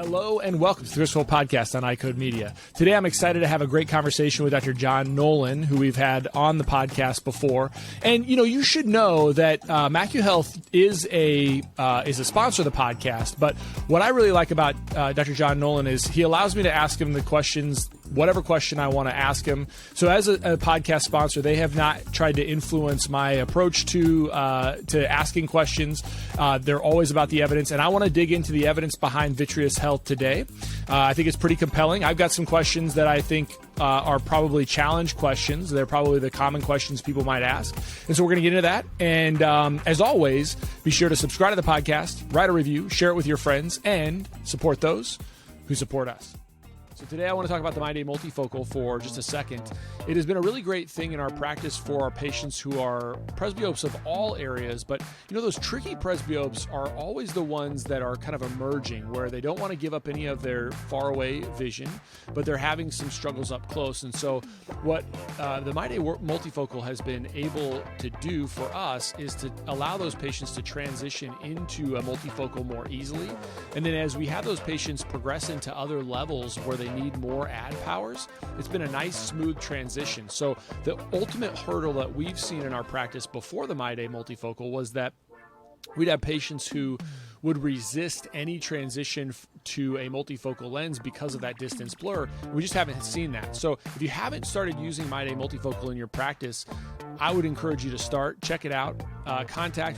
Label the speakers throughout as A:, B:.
A: Hello and welcome to the Chris Wolfe podcast on iCode Media. Today I'm excited to have a great conversation with Dr. John Nolan, who we've had on the podcast before. And you should know that MacuHealth is a sponsor of the podcast. But what I really like about Dr. John Nolan is he allows me to ask him the questions, whatever question I want to ask him. So as a podcast sponsor, they have not tried to influence my approach to asking questions. They're always about the evidence, and I want to dig into the evidence behind vitreous health today. I think it's pretty compelling. I've got some questions that I think are probably challenge questions. They're probably the common questions people might ask. And so we're going to get into that. And as always, be sure to subscribe to the podcast, write a review, share it with your friends, and support those who support us. So today I want to talk about the MyDay multifocal for just a second. It has been a really great thing in our practice for our patients who are presbyopes of all areas, but those tricky presbyopes are always the ones that are kind of emerging, where they don't want to give up any of their far away vision, but they're having some struggles up close. And so what the MyDay multifocal has been able to do for us is to allow those patients to transition into a multifocal more easily. And then as we have those patients progress into other levels where they need more ad powers, it's been a nice smooth transition. So the ultimate hurdle that we've seen in our practice before the MyDay multifocal was that we'd have patients who would resist any transition to a multifocal lens because of that distance blur. We just haven't seen that. So if you haven't started using MyDay multifocal in your practice, I would encourage you to start, check it out,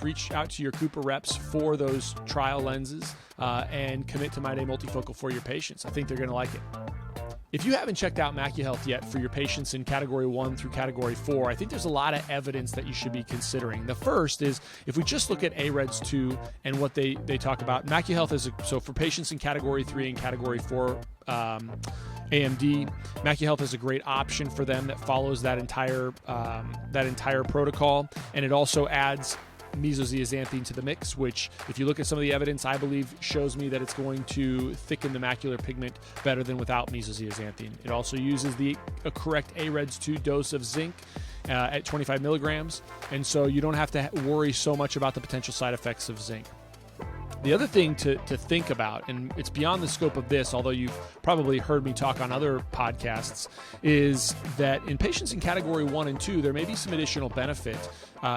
A: reach out to your Cooper reps for those trial lenses, and commit to MyDay multifocal for your patients. I think they're going to like it. If you haven't checked out MacuHealth yet for your patients in Category 1 through Category 4, I think there's a lot of evidence that you should be considering. The first is, if we just look at AREDS 2 and what they talk about, MacuHealth is, so for patients in Category 3 and Category 4 AMD, MacuHealth is a great option for them that follows that entire protocol, and it also adds mesozeaxanthine to the mix, which, if you look at some of the evidence, I believe shows me that it's going to thicken the macular pigment better than without mesozeaxanthine. It also uses the correct AREDS 2 dose of zinc at 25 milligrams, and so you don't have to worry so much about the potential side effects of zinc. The other thing to think about, and it's beyond the scope of this, although you've probably heard me talk on other podcasts, is that in patients in Category 1 and 2, there may be some additional benefit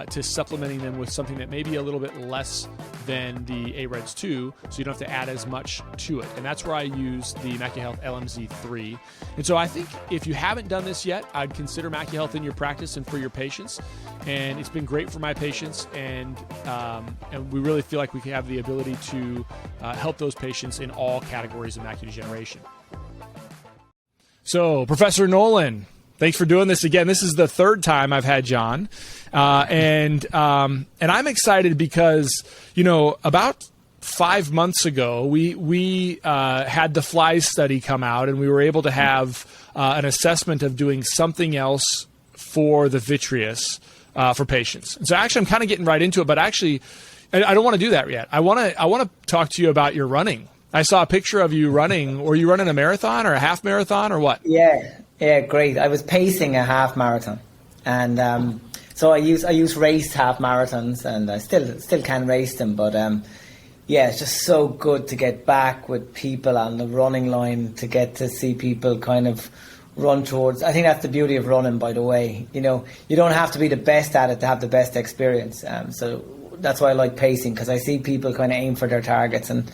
A: to supplementing them with something that may be a little bit less than the AREDS 2, so you don't have to add as much to it. And that's where I use the MacuHealth LMZ3. And so I think if you haven't done this yet, I'd consider MacuHealth in your practice and for your patients. And it's been great for my patients, and we really feel like we can have the ability to help those patients in all categories of macular degeneration. So, Professor Nolan, thanks for doing this again. This is the third time I've had John, and I'm excited because about 5 months ago we had the FLIES study come out, and we were able to have an assessment of doing something else for the vitreous for patients. And so actually, I'm kind of getting right into it, but actually, I don't want to do that yet. I want to talk to you about your running. I saw a picture of you running. Were you running a marathon or a half marathon or what?
B: Yeah, great. I was pacing a half marathon, and so I use race half marathons, and I still can race them. But it's just so good to get back with people on the running line, to get to see people kind of run towards. I think that's the beauty of running, by the way. You don't have to be the best at it to have the best experience. So that's why I like pacing, because I see people kind of aim for their targets, and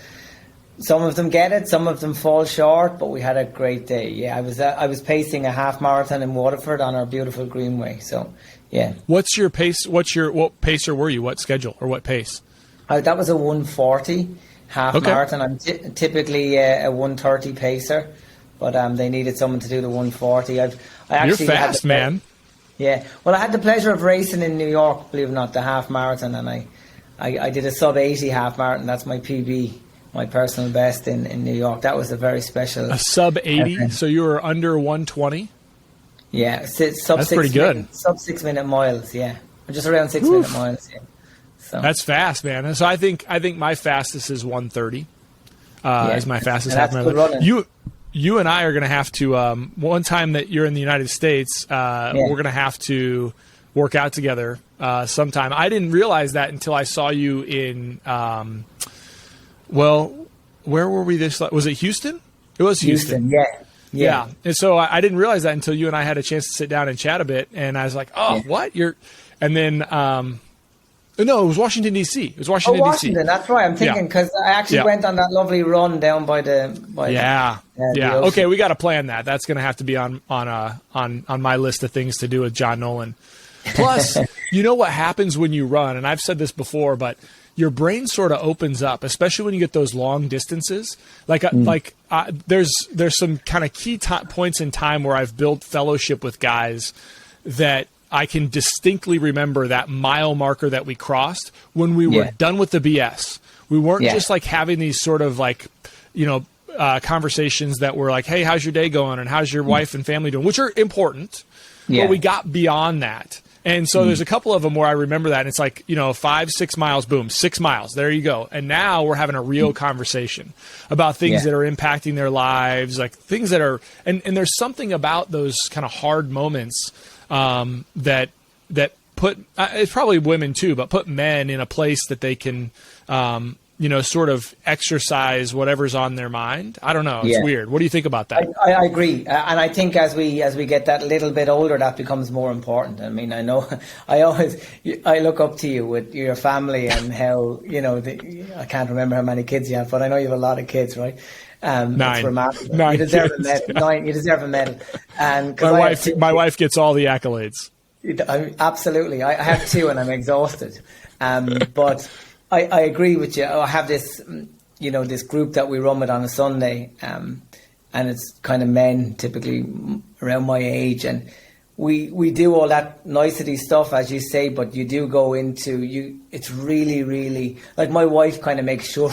B: some of them get it, some of them fall short, but we had a great day. Yeah, I was pacing a half marathon in Waterford on our beautiful greenway. So, yeah.
A: What's your pace? What pacer were you? What schedule or what pace?
B: That was a 1:40 half marathon. I'm typically a 1:30 pacer, but they needed someone to do the 1:40.
A: You're fast, man.
B: Yeah. Well, I had the pleasure of racing in New York, believe it or not, the half marathon, and I did a sub 80 half marathon. That's my PB. My personal best in New York. That was a very special.
A: A sub 80, so you were under 120?
B: Yeah,
A: that's pretty good.
B: Sub 6 minute miles, yeah. Just around 6 minute miles, yeah. So
A: that's fast, man. So I think my fastest is 130. Is my fastest half marathon. You and I are going to have to one time that you're in the United States, we're going to have to work out together sometime. I didn't realize that until I saw you in where were we was it Houston? It was Houston.
B: Yeah.
A: And so I didn't realize that until you and I had a chance to sit down and chat a bit. And I was like, what? And then, no, it was Washington, D.C. It was Washington, D.C.
B: Washington, that's right. I'm thinking because I actually went on that lovely run down by the ocean.
A: Okay, we got to plan that. That's going to have to be on my list of things to do with John Nolan. Plus, you know what happens when you run, and I've said this before, but your brain sort of opens up, especially when you get those long distances. There's some kind of key points in time where I've built fellowship with guys that I can distinctly remember that mile marker that we crossed when we were done with the BS. We weren't just like having these sort of like, conversations that were like, hey, how's your day going? And how's your wife and family doing? Which are important, but we got beyond that. And so there's a couple of them where I remember that. And it's like, 5, 6 miles, boom, 6 miles. There you go. And now we're having a real conversation about things that are impacting their lives, like things that are, and there's something about those kind of hard moments that put, it's probably women too, but put men in a place that they can, sort of exercise whatever's on their mind. I don't know. It's weird. What do you think about that?
B: I agree. And I think as we get that little bit older, that becomes more important. I mean, I know I look up to you with your family and how, I can't remember how many kids you have, but I know you have a lot of kids, right?
A: 9.
B: It's remarkable.
A: 9
B: you deserve
A: kids.
B: a medal. 9. You deserve a medal. And
A: my wife gets all the accolades.
B: Absolutely. I have 2 and I'm exhausted. But I agree with you. I have this, this group that we run with on a Sunday, and it's kind of men typically around my age, and we do all that nicety stuff, as you say, but you do go into it's really, really, like my wife kind of makes sure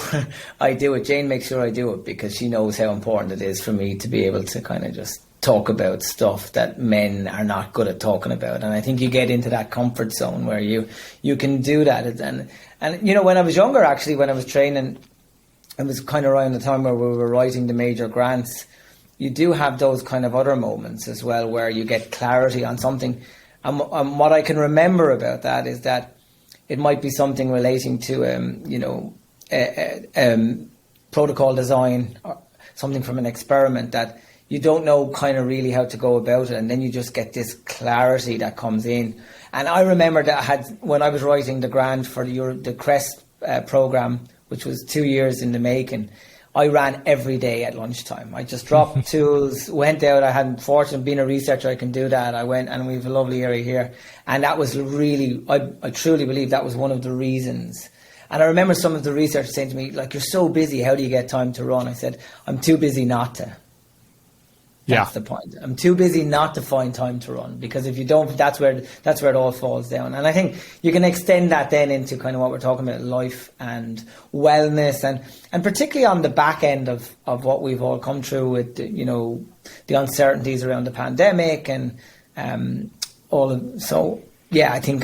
B: I do it. Jane makes sure I do it because she knows how important it is for me to be able to kind of just talk about stuff that men are not good at talking about. And I think you get into that comfort zone where you can do that. And when I was younger, actually, when I was training, it was kind of around the time where we were writing the major grants. You do have those kind of other moments as well where you get clarity on something. And what I can remember about that is that it might be something relating to, protocol design or something from an experiment that you don't know kind of really how to go about it. And then you just get this clarity that comes in. And I remember that when I was writing the grant for the CREST program, which was 2 years in the making, I ran every day at lunchtime. I just dropped tools, went out. I had fortunate being a researcher, I can do that. I went, and we have a lovely area here. And that was really, I truly believe that was one of the reasons. And I remember some of the researchers saying to me, like, you're so busy, how do you get time to run? I said, I'm too busy not to. That's the point. I'm too busy not to find time to run, because if you don't, that's where it all falls down. And I think you can extend that then into kind of what we're talking about, life and wellness, and particularly on the back end of what we've all come through with the uncertainties around the pandemic and all of. So yeah, I think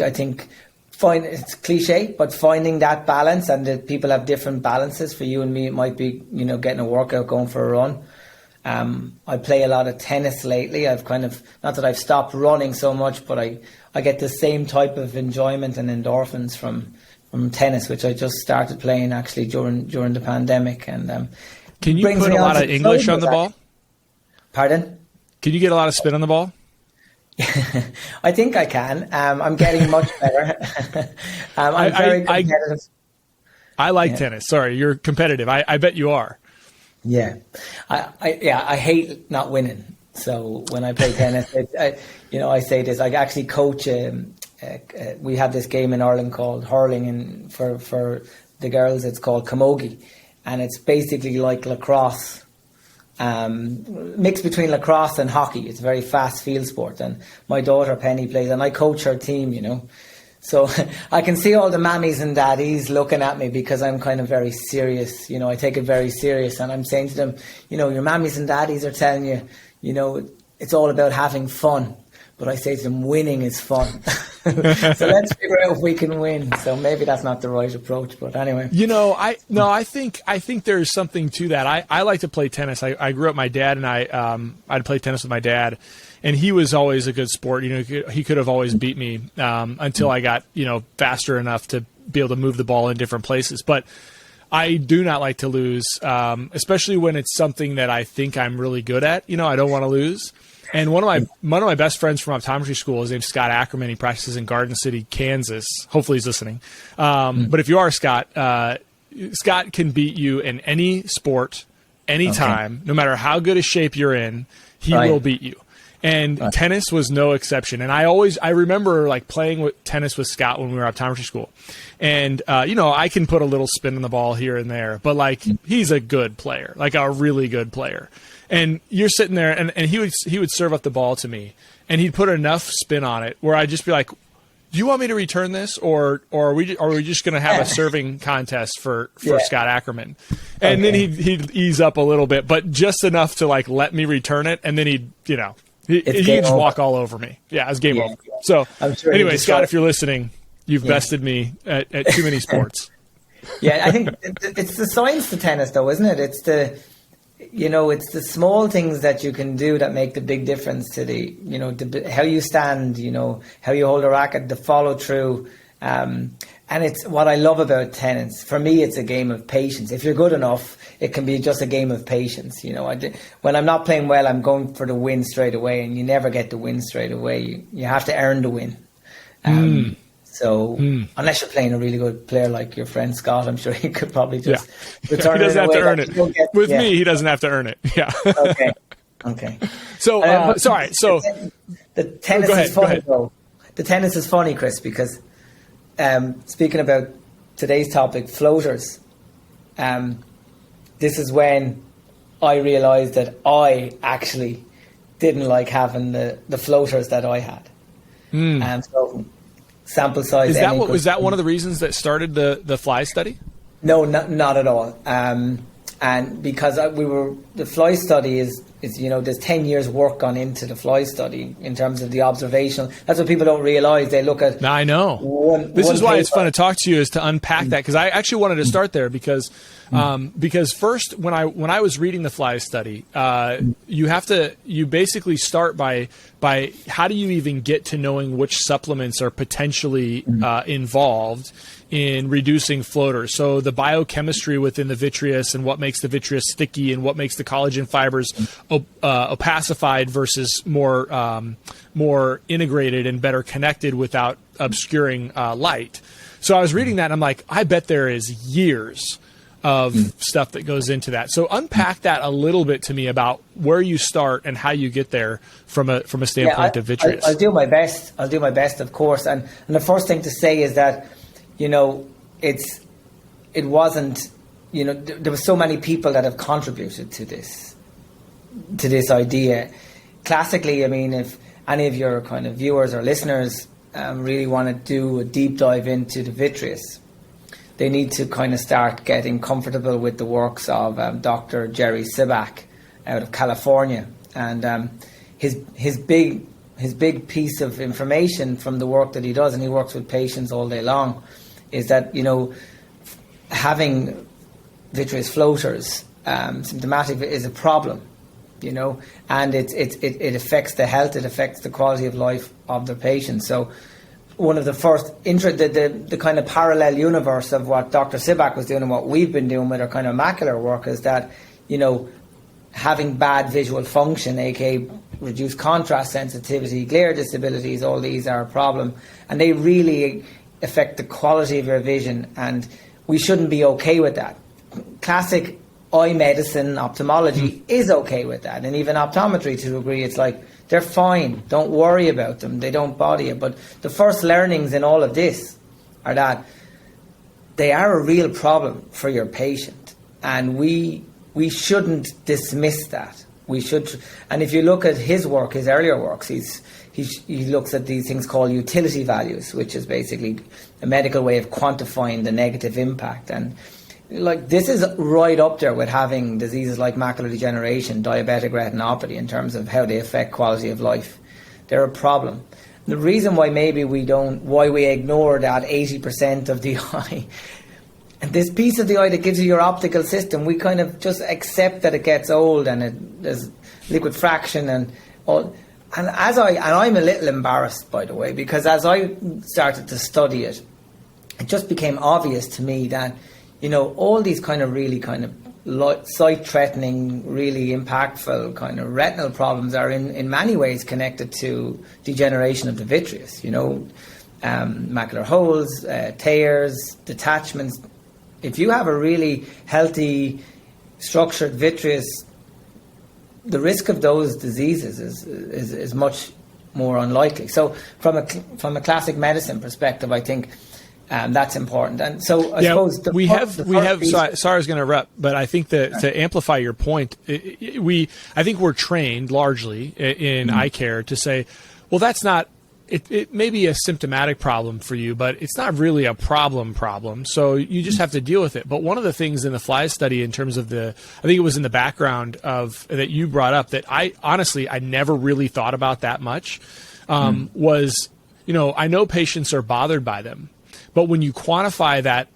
B: it's cliche, but finding that balance, and that people have different balances. For you and me, it might be getting a workout, going for a run. I play a lot of tennis lately. I've kind of, not that I've stopped running so much, but I get the same type of enjoyment and endorphins from tennis, which I just started playing actually during the pandemic. And
A: can you put a lot of English on the ball?
B: Pardon?
A: Can you get a lot of spin on the ball?
B: I think I can. I'm getting much better. I'm very competitive.
A: I like tennis. Sorry, you're competitive. I bet you are.
B: Yeah, I hate not winning. So when I play tennis, I say this. I actually coach. We have this game in Ireland called hurling, and for the girls, it's called camogie, and it's basically like lacrosse, mixed between lacrosse and hockey. It's a very fast field sport, and my daughter Penny plays, and I coach her team. So I can see all the mammies and daddies looking at me because I'm kind of very serious. I take it very serious, and I'm saying to them, your mammies and daddies are telling you, it's all about having fun. But I say to them, winning is fun. So let's figure out if we can win. So maybe that's not the right approach, but anyway.
A: I think there's something to that. I like to play tennis. I grew up, my dad and I'd play tennis with my dad. And he was always a good sport. He could have always beat me until I got, faster enough to be able to move the ball in different places. But I do not like to lose, especially when it's something that I think I'm really good at. I don't want to lose. And one of my best friends from optometry school, his name's Scott Ackerman. He practices in Garden City, Kansas. Hopefully he's listening. But if you are Scott, Scott can beat you in any sport, anytime, no matter how good a shape you're in, he will beat you. And tennis was no exception. And I remember like playing tennis with Scott when we were at optometry school. And, I can put a little spin on the ball here and there, but like he's a good player, like a really good player. And you're sitting there and he would serve up the ball to me and he'd put enough spin on it where I'd just be like, do you want me to return this or are we just going to have a serving contest for Scott Ackerman? And then he'd ease up a little bit, but just enough to like let me return it. And then he'd just walk all over me. Yeah, it was game over. So anyway, Scott, if you're listening, you've bested me at too many sports.
B: I think it's the science to tennis though, isn't it? It's it's the small things that you can do that make the big difference to how you stand, how you hold a racket, the follow through. And it's what I love about tennis. For me, it's a game of patience. If you're good enough, it can be just a game of patience. When I'm not playing well, I'm going for the win straight away, and you never get the win straight away. You have to earn the win. So unless you're playing a really good player like your friend Scott, I'm sure he could probably just return it.
A: He doesn't have to earn it. With me, he doesn't have to earn it. Yeah.
B: Okay.
A: So, sorry. So
B: the tennis is funny, though. The tennis is funny, Chris, because speaking about today's topic, floaters, this is when I realised that I actually didn't like having the floaters that I had. And so sample size.
A: Was that one of the reasons that started the fly study?
B: No, not at all. And because the fly study is there's 10 years work gone into the fly study in terms of the observational. That's what people don't realize. They look at.
A: Now I know. This is why it's fun to talk to you, is to unpack that, because I actually wanted to start there because first when I was reading the fly study, you basically start by how do you even get to knowing which supplements are potentially involved in reducing floaters. So the biochemistry within the vitreous and what makes the vitreous sticky and what makes the collagen fibers opacified versus more integrated and better connected without obscuring light. So I was reading that and I'm like, I bet there is years of stuff that goes into that. So unpack that a little bit to me about where you start and how you get there from a standpoint of vitreous.
B: I'll do my best. Of course. And the first thing to say is that, it wasn't, there were so many people that have contributed to this idea. Classically, I mean, if any of your kind of viewers or listeners really want to do a deep dive into the vitreous, they need to kind of start getting comfortable with the works of Dr. Jerry Sibak out of California. And his big piece of information from the work that he does, and he works with patients all day long, is that, having vitreous floaters symptomatic is a problem, and it affects the health, it affects the quality of life of the patients. So one of the first the kind of parallel universe of what Dr. Sibak was doing and what we've been doing with our kind of macular work is that, having bad visual function, aka reduced contrast sensitivity, glare disabilities, all these are a problem, and they really affect the quality of your vision, and we shouldn't be okay with that. Classic eye medicine, ophthalmology is okay with that, and even optometry to a degree, it's like, they're fine, don't worry about them, they don't bother you. But the first learnings in all of this are that they are a real problem for your patient, and we shouldn't dismiss that. We should, and if you look at his work, his earlier works, he looks at these things called utility values, which is basically a medical way of quantifying the negative impact. And like, this is right up there with having diseases like macular degeneration, diabetic retinopathy, in terms of how they affect quality of life. They're a problem. The reason why why we ignore that 80% of the eye, and this piece of the eye that gives you your optical system, we kind of just accept that it gets old and there's liquid fraction and all. And I'm a little embarrassed, by the way, because as I started to study it, it just became obvious to me that, all these kind of really kind of sight-threatening, really impactful kind of retinal problems are in many ways connected to degeneration of the vitreous, macular holes, tears, detachments. If you have a really healthy, structured vitreous, the risk of those diseases is much more unlikely. So from a classic medicine perspective, I think that's important. And so I suppose
A: sorry, I was going to interrupt, but I think that to amplify your point, I think we're trained largely in eye care to say, well, that's not. It may be a symptomatic problem for you, but it's not really a problem. So you just have to deal with it. But one of the things in the FLY study, in terms of I think it was in the background of that you brought up that I never really thought about that much, was, I know patients are bothered by them, but when you quantify that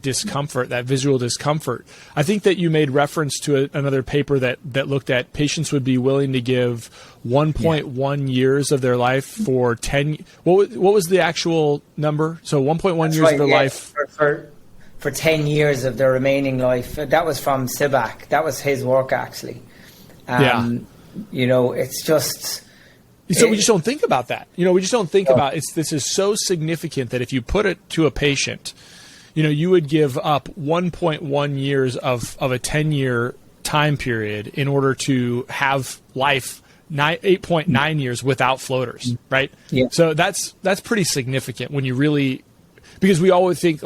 A: discomfort, that visual discomfort, I think that you made reference to another paper that looked at patients would be willing to give 1.1 years of their life for 10. What was the actual number? So 1.1 years of their life
B: for 10 years of their remaining life. That was from Sibak. That was his work, actually. It's just.
A: So we just don't think about that. We just don't think about it. This is so significant that if you put it to a patient, you would give up 1.1 years of a 10-year time period in order to have life 8.9 years without floaters, right?
B: Yeah.
A: So that's pretty significant when you really, because we always think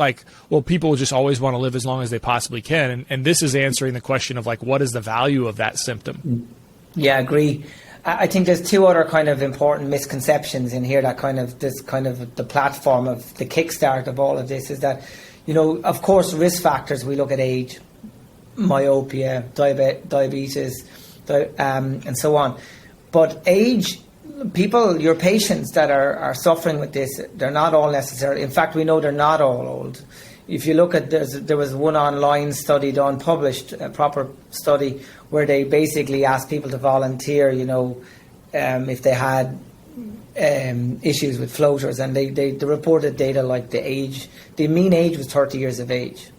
A: people just always want to live as long as they possibly can. And this is answering the question of what is the value of that symptom?
B: Yeah, I agree. I think there's two other kind of important misconceptions in here that the platform of the kickstart of all of this is that, of course, risk factors, we look at age, myopia, diabetes, and so on. But age, your patients that are suffering with this, they're not all necessarily, in fact, we know they're not all old. If you look at, there was one online study done, published, a proper study, where they basically asked people to volunteer, if they had issues with floaters, and they reported data like the mean age was 30 years of age.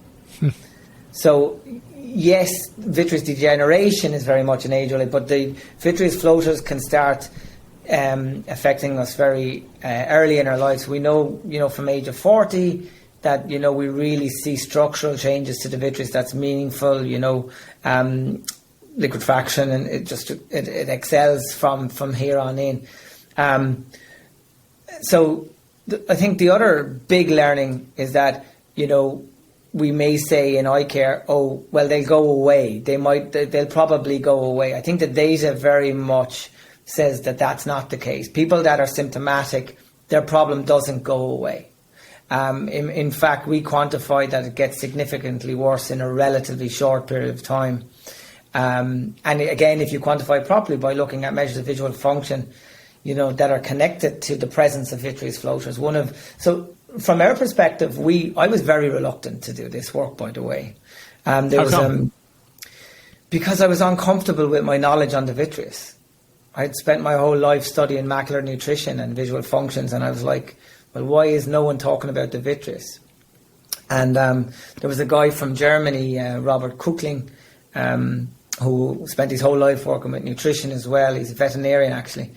B: So, yes, vitreous degeneration is very much an age-related, but the vitreous floaters can start affecting us very early in our lives. We know, from age of 40, that, we really see structural changes to the vitreous that's meaningful, liquefaction, and it excels from here on in. So I think the other big learning is that, we may say in eye care, oh, well, they'll go away. They'll probably go away. I think the data very much says that that's not the case. People that are symptomatic, their problem doesn't go away. In fact, we quantify that it gets significantly worse in a relatively short period of time. And again, if you quantify properly by looking at measures of visual function, that are connected to the presence of vitreous floaters. So from our perspective, I was very reluctant to do this work, by the way. Because I was uncomfortable with my knowledge on the vitreous. I'd spent my whole life studying macular nutrition and visual functions, and I was like, well, why is no one talking about the vitreous? And there was a guy from Germany, Robert Kuckling, who spent his whole life working with nutrition as well. He's a veterinarian, actually.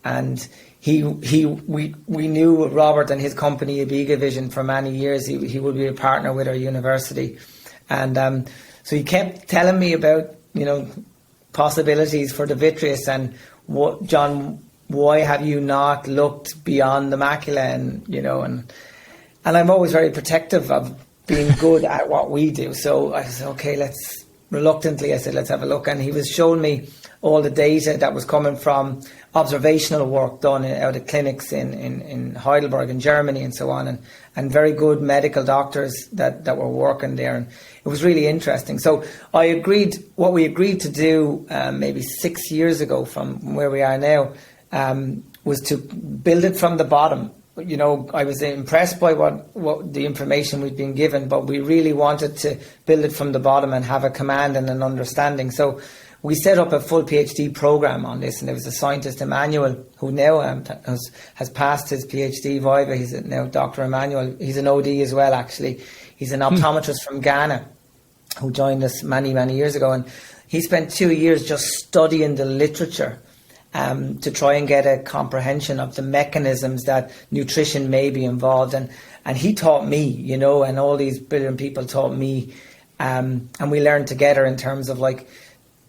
B: And we knew Robert and his company, Abiga Vision, for many years. He would be a partner with our university. And so he kept telling me about, possibilities for the vitreous and John, why have you not looked beyond the macula? And I'm always very protective of being good at what we do. So I said, okay, let's have a look. And he was showing me all the data that was coming from observational work done out of clinics in Heidelberg in Germany and so on, and very good medical doctors that were working there. And it was really interesting. So what we agreed to do maybe 6 years ago from where we are now, was to build it from the bottom. I was impressed by what the information we'd been given, but we really wanted to build it from the bottom and have a command and an understanding. So we set up a full PhD program on this, and there was a scientist, Emmanuel, who now has passed his PhD viva. He's now Dr. Emmanuel. He's an OD as well, actually. He's an optometrist from Ghana who joined us many, many years ago. And he spent 2 years just studying the literature to try and get a comprehension of the mechanisms that nutrition may be involved in. And he taught me, you know, and all these brilliant people taught me. And we learned together in terms of, like,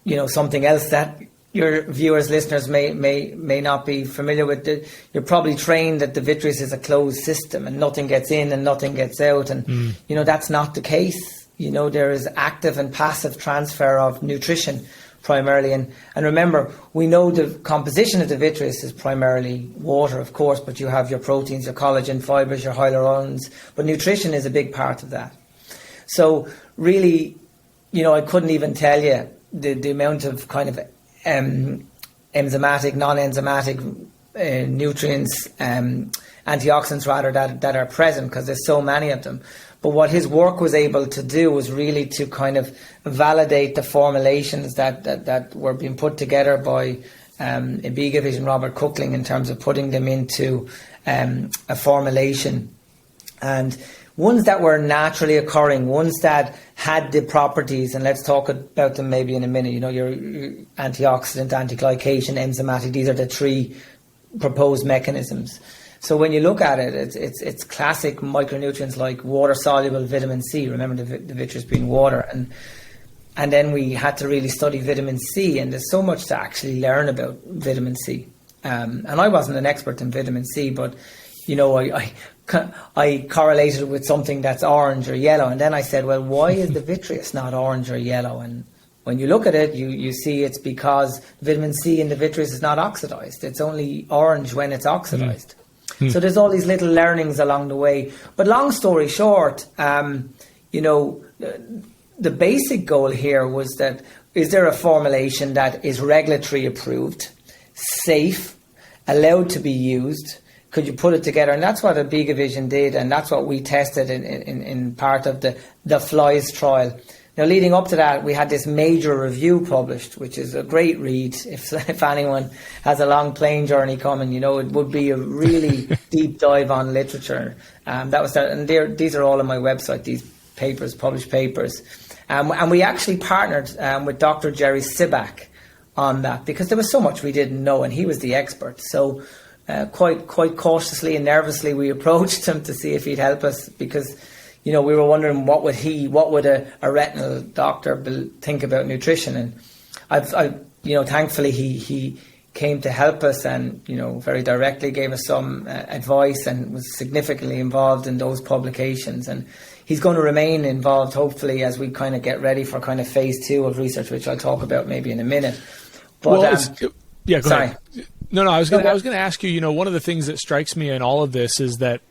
B: you know, something else that your viewers, listeners may not be familiar with. You're probably trained that the vitreous is a closed system and nothing gets in and nothing gets out. And, you know, that's not the case. You know, there is active and passive transfer of nutrition primarily. And remember, we know the composition of the vitreous is primarily water, of course, but you have your proteins, your collagen fibers, your hyalurons. But nutrition is a big part of that. So really, you know, I couldn't even tell you the amount of kind of enzymatic, non-enzymatic nutrients, antioxidants rather, that are present, because there's so many of them. But what his work was able to do was really to kind of validate the formulations that were being put together by Ibiga Vision, Robert Cookling, in terms of putting them into a formulation. And ones that were naturally occurring, ones that had the properties, and let's talk about them maybe in a minute, you know, your antioxidant, anti-glycation, enzymatic, these are the three proposed mechanisms. So when you look at it, it's classic micronutrients like water-soluble vitamin C. Remember the vitreous being water. And then we had to really study vitamin C, and there's so much to actually learn about vitamin C. And I wasn't an expert in vitamin C, but, you know, I correlated it with something that's orange or yellow. And then I said, well, why is the vitreous not orange or yellow? And when you look at it, you see it's because vitamin C in the vitreous is not oxidized. It's only orange when it's oxidized. So there's all these little learnings along the way. But long story short, you know, the basic goal here was that, is there a formulation that is regulatory approved, safe, allowed to be used? Could you put it together? And that's what Ibiga Vision did, and that's what we tested in part of the FLIES trial. Now, leading up to that, we had this major review published, which is a great read. If anyone has a long plane journey coming, you know, it would be a really deep dive on literature. That was that, and these are all on my website, these papers, published papers. And we actually partnered with Dr. Jerry Sibak on that, because there was so much we didn't know, and he was the expert. So quite cautiously and nervously, we approached him to see if he'd help us, because, you know, we were wondering what would a retinal doctor think about nutrition. And I you know, thankfully he came to help us, and, you know, very directly gave us some advice, and was significantly involved in those publications. And he's going to remain involved, hopefully, as we kind of get ready for kind of phase 2 of research, which I'll talk about maybe in a minute. But
A: yeah, go
B: sorry.
A: ahead. No, I was going to ask you, you know, one of the things that strikes me in all of this is that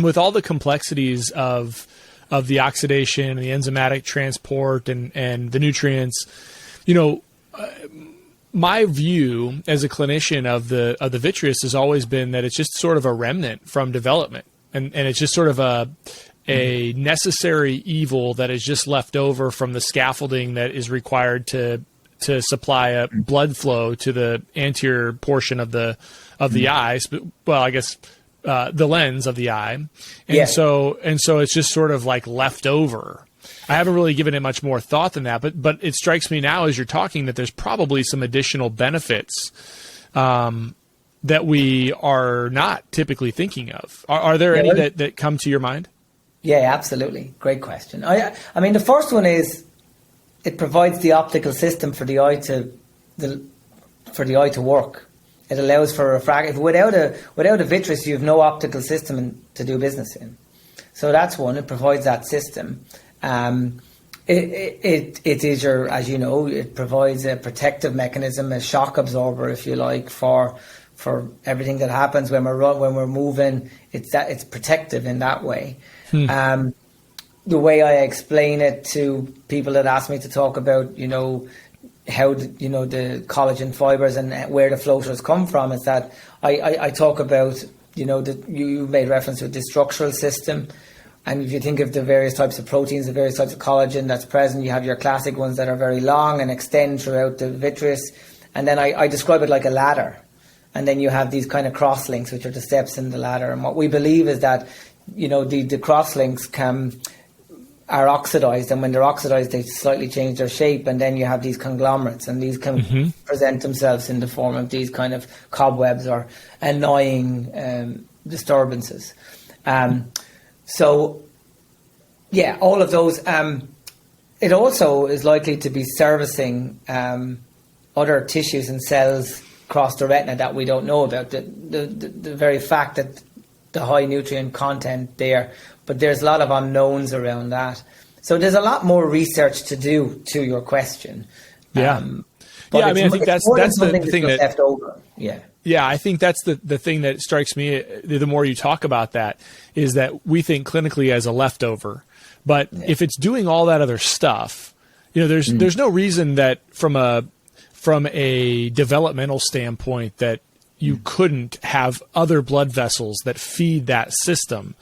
A: with all the complexities of the oxidation and the enzymatic transport and the nutrients, you know, my view as a clinician of the vitreous has always been that it's just sort of a remnant from development, and it's just sort of a necessary evil that is just left over from the scaffolding that is required to supply a blood flow to the anterior portion of the eye. Well, I guess the lens of the eye, and so it's just sort of like left over. I haven't really given it much more thought than that, but it strikes me now as you're talking that there's probably some additional benefits that we are not typically thinking of. Are there any that come to your mind?
B: Yeah, absolutely. Great question. I mean, the first one is it provides the optical system for the eye to work. It allows for refraction. Without a vitreous, you have no optical system to do business in. So that's one. It provides that system. It is your, as you know, it provides a protective mechanism, a shock absorber, if you like, for everything that happens when we're moving. It's protective in that way. The way I explain it to people that ask me to talk about, you know, how the collagen fibers and where the floaters come from, is that I talk about, you know, you made reference to the structural system. And if you think of the various types of proteins, the various types of collagen that's present, you have your classic ones that are very long and extend throughout the vitreous. And then I describe it like a ladder. And then you have these kind of crosslinks, which are the steps in the ladder. And what we believe is that, the crosslinks are oxidized, and when they're oxidized, they slightly change their shape, and then you have these conglomerates, and these can present themselves in the form of these kind of cobwebs or annoying disturbances. So, yeah, all of those. It also is likely to be servicing other tissues and cells across the retina that we don't know about. The very fact that the high nutrient content there, but there's a lot of unknowns around that. So there's a lot more research to do to your question.
A: Yeah. I think that's the thing that
B: left over. Yeah.
A: Yeah, I think that's the thing that strikes me the more you talk about that, is that we think clinically as a leftover. But if it's doing all that other stuff, there's no reason that from a developmental standpoint that you couldn't have other blood vessels that feed that system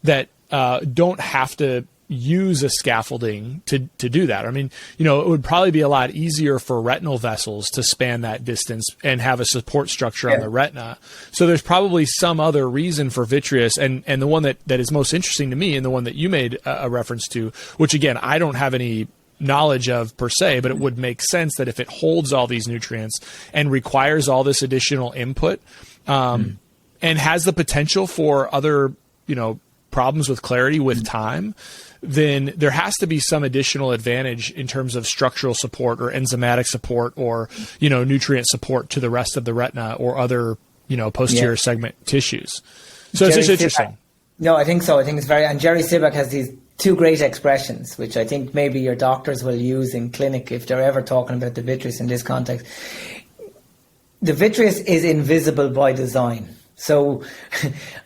A: that don't have to use a scaffolding to do that. I mean, it would probably be a lot easier for retinal vessels to span that distance and have a support structure on the retina. So there's probably some other reason for vitreous. And the one that is most interesting to me, and the one that you made a reference to, which again, I don't have any knowledge of per se, but it would make sense that if it holds all these nutrients and requires all this additional input, and has the potential for other, problems with clarity with time, then there has to be some additional advantage in terms of structural support or enzymatic support or, nutrient support to the rest of the retina or other, posterior segment tissues. So it's just interesting.
B: No, I think so. I think it's and Jerry Sibak has these two great expressions, which I think maybe your doctors will use in clinic if they're ever talking about the vitreous in this context. The vitreous is invisible by design. So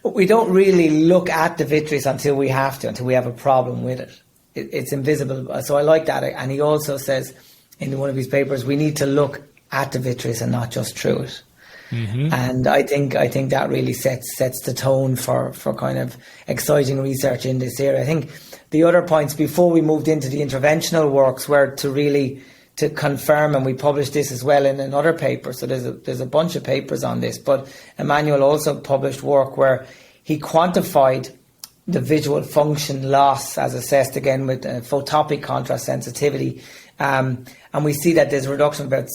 B: we don't really look at the vitreous until we have to, until we have a problem with it. It's invisible. So I like that. And he also says in one of his papers, we need to look at the vitreous and not just through it. And I think that really sets the tone for kind of exciting research in this area. I think the other points before we moved into the interventional works were to confirm, and we published this as well in another paper. So there's a bunch of papers on this, but Emmanuel also published work where he quantified the visual function loss as assessed again with photopic contrast sensitivity. And we see that there's a reduction of about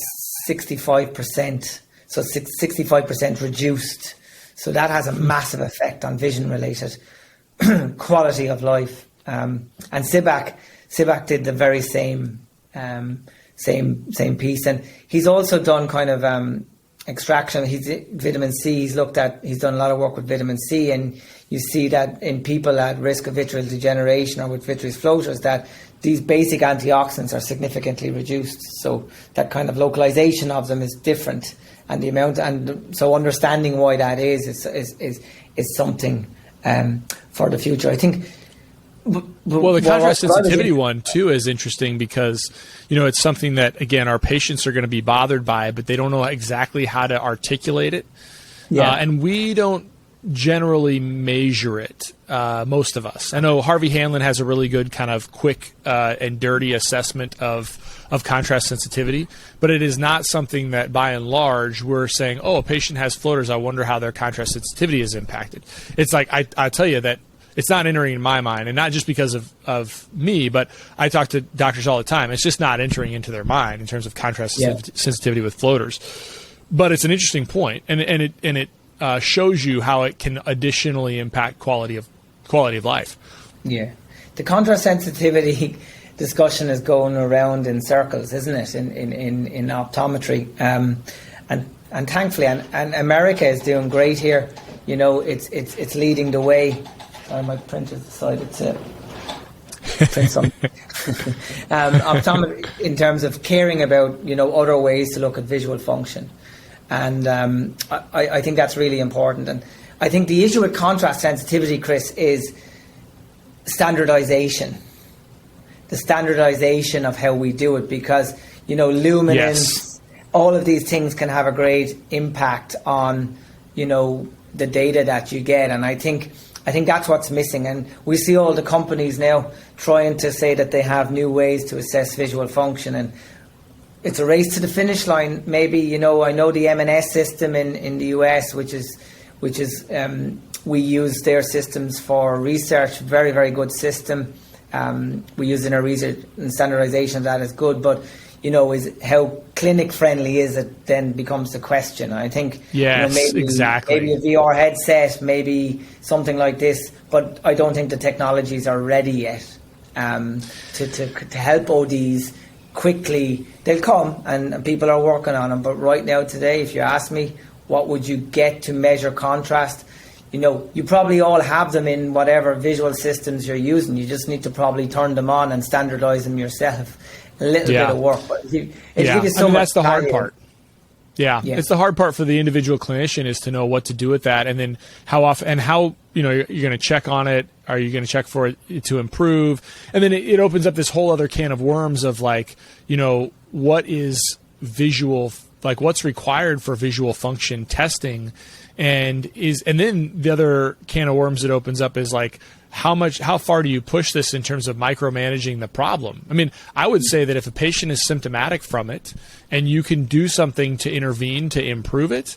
B: 65%. So 65% reduced. So that has a massive effect on vision-related quality of life. And Sibak did the very same piece. And he's also done kind of extraction. Vitamin C. He's done a lot of work with vitamin C, and you see that in people at risk of vitreal degeneration or with vitreous floaters, that these basic antioxidants are significantly reduced. So that kind of localization of them is different. And the amount, and so understanding why that is something for the future. I think.
A: Well, the contrast sensitivity one too is interesting because it's something that again our patients are going to be bothered by, but they don't know exactly how to articulate it, and we don't generally measure it. Most of us. I know Harvey Hanlon has a really good kind of quick and dirty assessment of contrast sensitivity, but it is not something that by and large we're saying, oh, a patient has floaters, I wonder how their contrast sensitivity is impacted. It's like, I tell you that it's not entering in my mind, and not just because of me, but I talk to doctors all the time. It's just not entering into their mind in terms of contrast sensitivity with floaters. But it's an interesting point, and it shows you how it can additionally impact quality of life. Yeah,
B: the contrast sensitivity discussion is going around in circles, isn't it? In optometry, and thankfully, and America is doing great here. It's leading the way. My printer decided to print something. Optometry in terms of caring about other ways to look at visual function. And I think that's really important. And I think the issue with contrast sensitivity, Chris, is standardization. The standardization of how we do it, because, luminance, all of these things can have a great impact on, the data that you get. And I think I think that's what's missing. And we see all the companies now trying to say that they have new ways to assess visual function, and it's a race to the finish line. Maybe, I know the M&S system in the US, which is we use their systems for research. Very, very good system. We use in our research, and standardization of that is good. But, is how clinic friendly is it then becomes the question. I think
A: yes, exactly.
B: Maybe a VR headset, maybe something like this. But I don't think the technologies are ready yet to help ODs quickly. They'll come, and people are working on them. But right now, today, if you ask me, what would you get to measure contrast? You probably all have them in whatever visual systems you're using. You just need to probably turn them on and standardize them yourself. A little bit of work, but
A: that's the hard part. Yeah, it's the hard part for the individual clinician, is to know what to do with that, and then how often, and how you're going to check on it. Are you going to check for it to improve? And then it opens up this whole other can of worms of what is visual, what's required for visual function testing, and then the other can of worms it opens up is how far do you push this in terms of micromanaging the problem? I mean, I would say that if a patient is symptomatic from it and you can do something to intervene to improve it,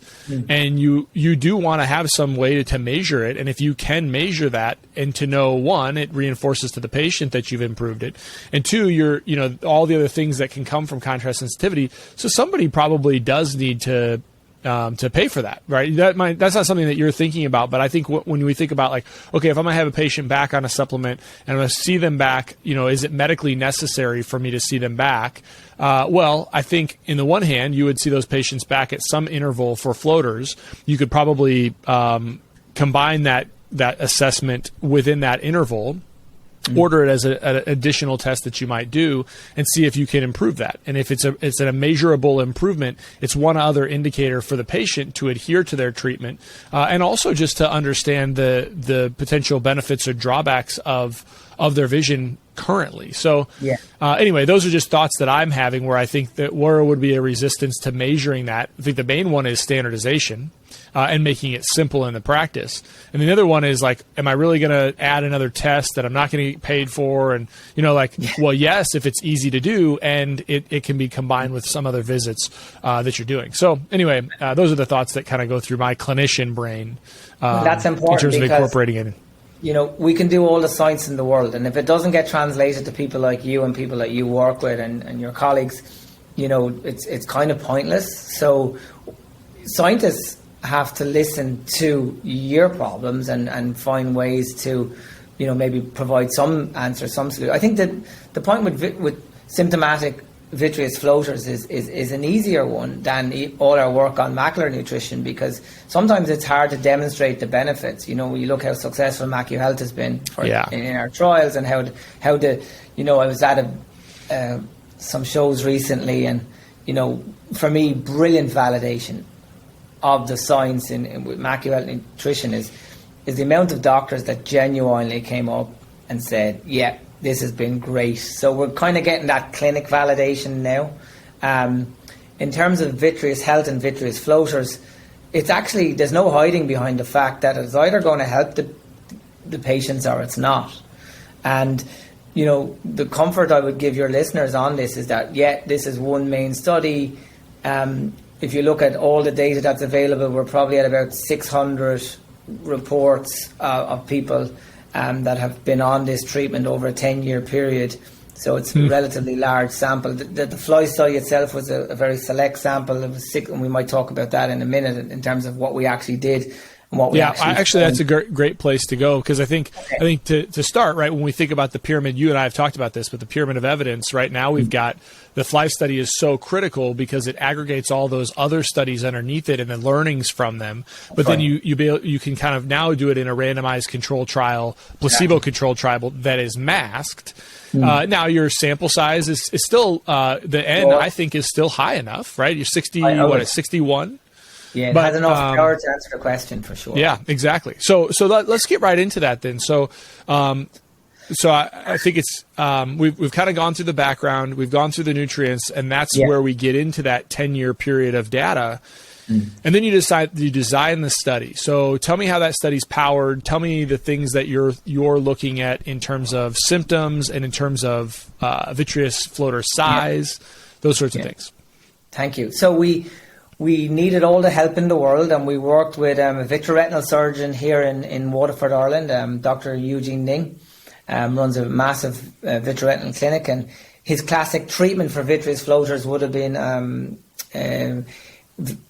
A: and you do want to have some way to measure it, and if you can measure that and to know, one, it reinforces to the patient that you've improved it, and two, you're all the other things that can come from contrast sensitivity. So somebody probably does need to pay for that, right? That's not something that you're thinking about, but I think when we think about okay, if I'm going to have a patient back on a supplement and I'm going to see them back, is it medically necessary for me to see them back? Well, I think in the one hand, you would see those patients back at some interval for floaters. You could probably combine that assessment within that interval, order it as an additional test that you might do, and see if you can improve that. And if it's a measurable improvement, it's one other indicator for the patient to adhere to their treatment, and also just to understand the potential benefits or drawbacks of their vision currently. So anyway, those are just thoughts that I'm having, where I think that where would be a resistance to measuring that. I think the main one is standardization, and making it simple in the practice. And the other one is am I really going to add another test that I'm not going to get paid for? And, well, yes, if it's easy to do and it can be combined with some other visits that you're doing. So anyway, those are the thoughts that kind of go through my clinician brain.
B: That's important
A: in terms of incorporating it.
B: We can do all the science in the world, and if it doesn't get translated to people like you and people that you work with and your colleagues, it's kind of pointless. So scientists have to listen to your problems and find ways to, maybe provide some answers, some solution. I think that the point with symptomatic vitreous floaters is an easier one than all our work on macular nutrition, because sometimes it's hard to demonstrate the benefits. You look how successful MacuHealth has been in our trials, and how the I was at some shows recently, and for me, brilliant validation of the science with MacuHealth nutrition is the amount of doctors that genuinely came up and said, yeah, this has been great. So we're kind of getting that clinic validation now. In terms of vitreous health and vitreous floaters, it's actually, there's no hiding behind the fact that it's either going to help the patients or it's not. And, the comfort I would give your listeners on this is that, this is one main study. If you look at all the data that's available, we're probably at about 600 reports of people that have been on this treatment over a 10-year period. So it's a relatively large sample. The fly study itself was a very select sample. It was 6, and we might talk about that in a minute in terms of what we actually did.
A: Actually, that's a great place to go, because I think to start, right, when we think about the pyramid, you and I have talked about this, but the pyramid of evidence, right now we've got the fly study is so critical because it aggregates all those other studies underneath it and the learnings from them. But then you can kind of now do it in a randomized control trial, placebo-controlled trial that is masked. Now your sample size is still the N, I think, is still high enough, right? You're 61.
B: Yeah, it has enough power to answer the question for sure.
A: Yeah, exactly. So let's get right into that then. So I think it's we've kind of gone through the background, we've gone through the nutrients, and that's where we get into that 10-year period of data. And then you design the study. So tell me how that study's powered. Tell me the things that you're looking at in terms of symptoms and in terms of vitreous floater size, those sorts of things.
B: Thank you. So we needed all the help in the world, and we worked with a vitreoretinal surgeon here in Waterford, Ireland, Dr. Eugene Ning, runs a massive vitreoretinal clinic, and his classic treatment for vitreous floaters would have been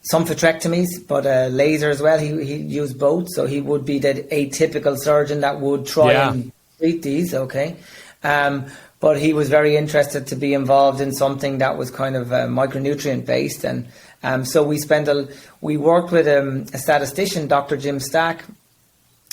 B: some vitrectomies, but laser as well. He used both, so he would be the atypical surgeon that would try and treat these, but he was very interested to be involved in something that was kind of micronutrient based, and so we worked with a statistician, Dr. Jim Stack,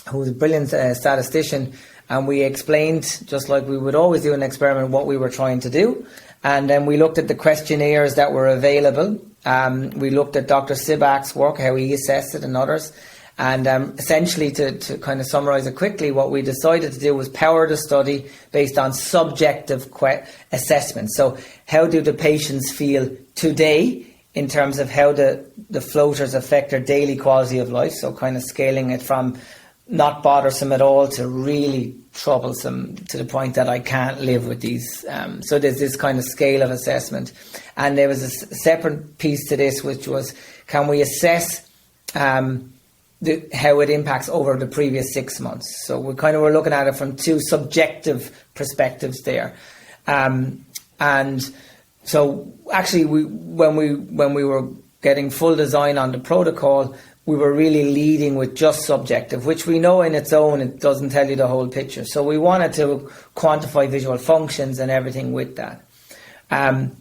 B: who was a brilliant statistician, and we explained, just like we would always do in an experiment, what we were trying to do. And then we looked at the questionnaires that were available. We looked at Dr. Sibak's work, how he assessed it, and others. And essentially, to kind of summarize it quickly, what we decided to do was power the study based on subjective assessment. So how do the patients feel today in terms of how the floaters affect their daily quality of life? So kind of scaling it from not bothersome at all to really troublesome, to the point that I can't live with these. So there's this kind of scale of assessment. And there was a separate piece to this, which was, can we assess how it impacts over the previous 6 months? So we kind of were looking at it from two subjective perspectives there. And so actually, when we were getting full design on the protocol, we were really leading with just subjective, which we know in its own, it doesn't tell you the whole picture. So we wanted to quantify visual functions and everything with that. And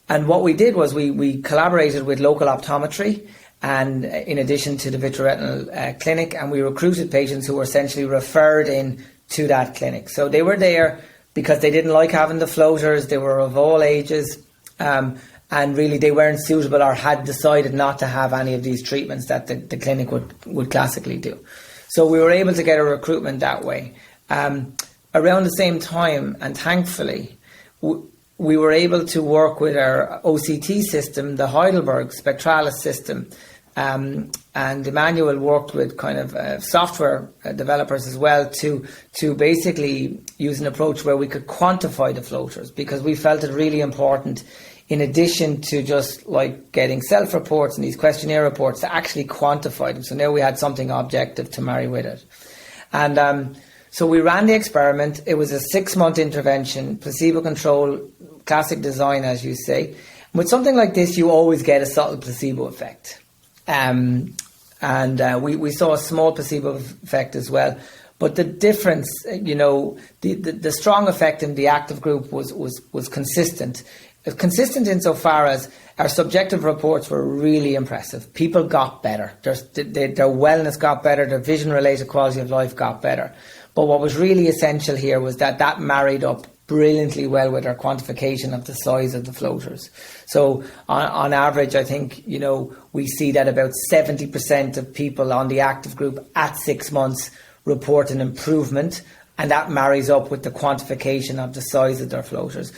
B: what we did was we collaborated with local optometry, and in addition to the vitreoretinal clinic, and we recruited patients who were essentially referred in to that clinic. So they were there because they didn't like having the floaters. They were of all ages. And really they weren't suitable or had decided not to have any of these treatments that the clinic would classically do. So we were able to get a recruitment that way. Around the same time, and thankfully, we were able to work with our OCT system, the Heidelberg Spectralis system, and Emmanuel worked with kind of software developers as well to basically use an approach where we could quantify the floaters, because we felt it really important, in addition to just like getting self-reports and these questionnaire reports, to actually quantify them. So now we had something objective to marry with it. And so we ran the experiment. It was a 6-month intervention, placebo-controlled, classic design, as you say. With something like this, you always get a subtle placebo effect. We saw a small placebo effect as well. But the difference, the strong effect in the active group was consistent. Consistent insofar as our subjective reports were really impressive. People got better. Their wellness got better. Their vision-related quality of life got better. But what was really essential here was that married up brilliantly well with our quantification of the size of the floaters. So on average, I think, we see that about 70% of people on the active group at 6 months report an improvement, and that marries up with the quantification of the size of their floaters.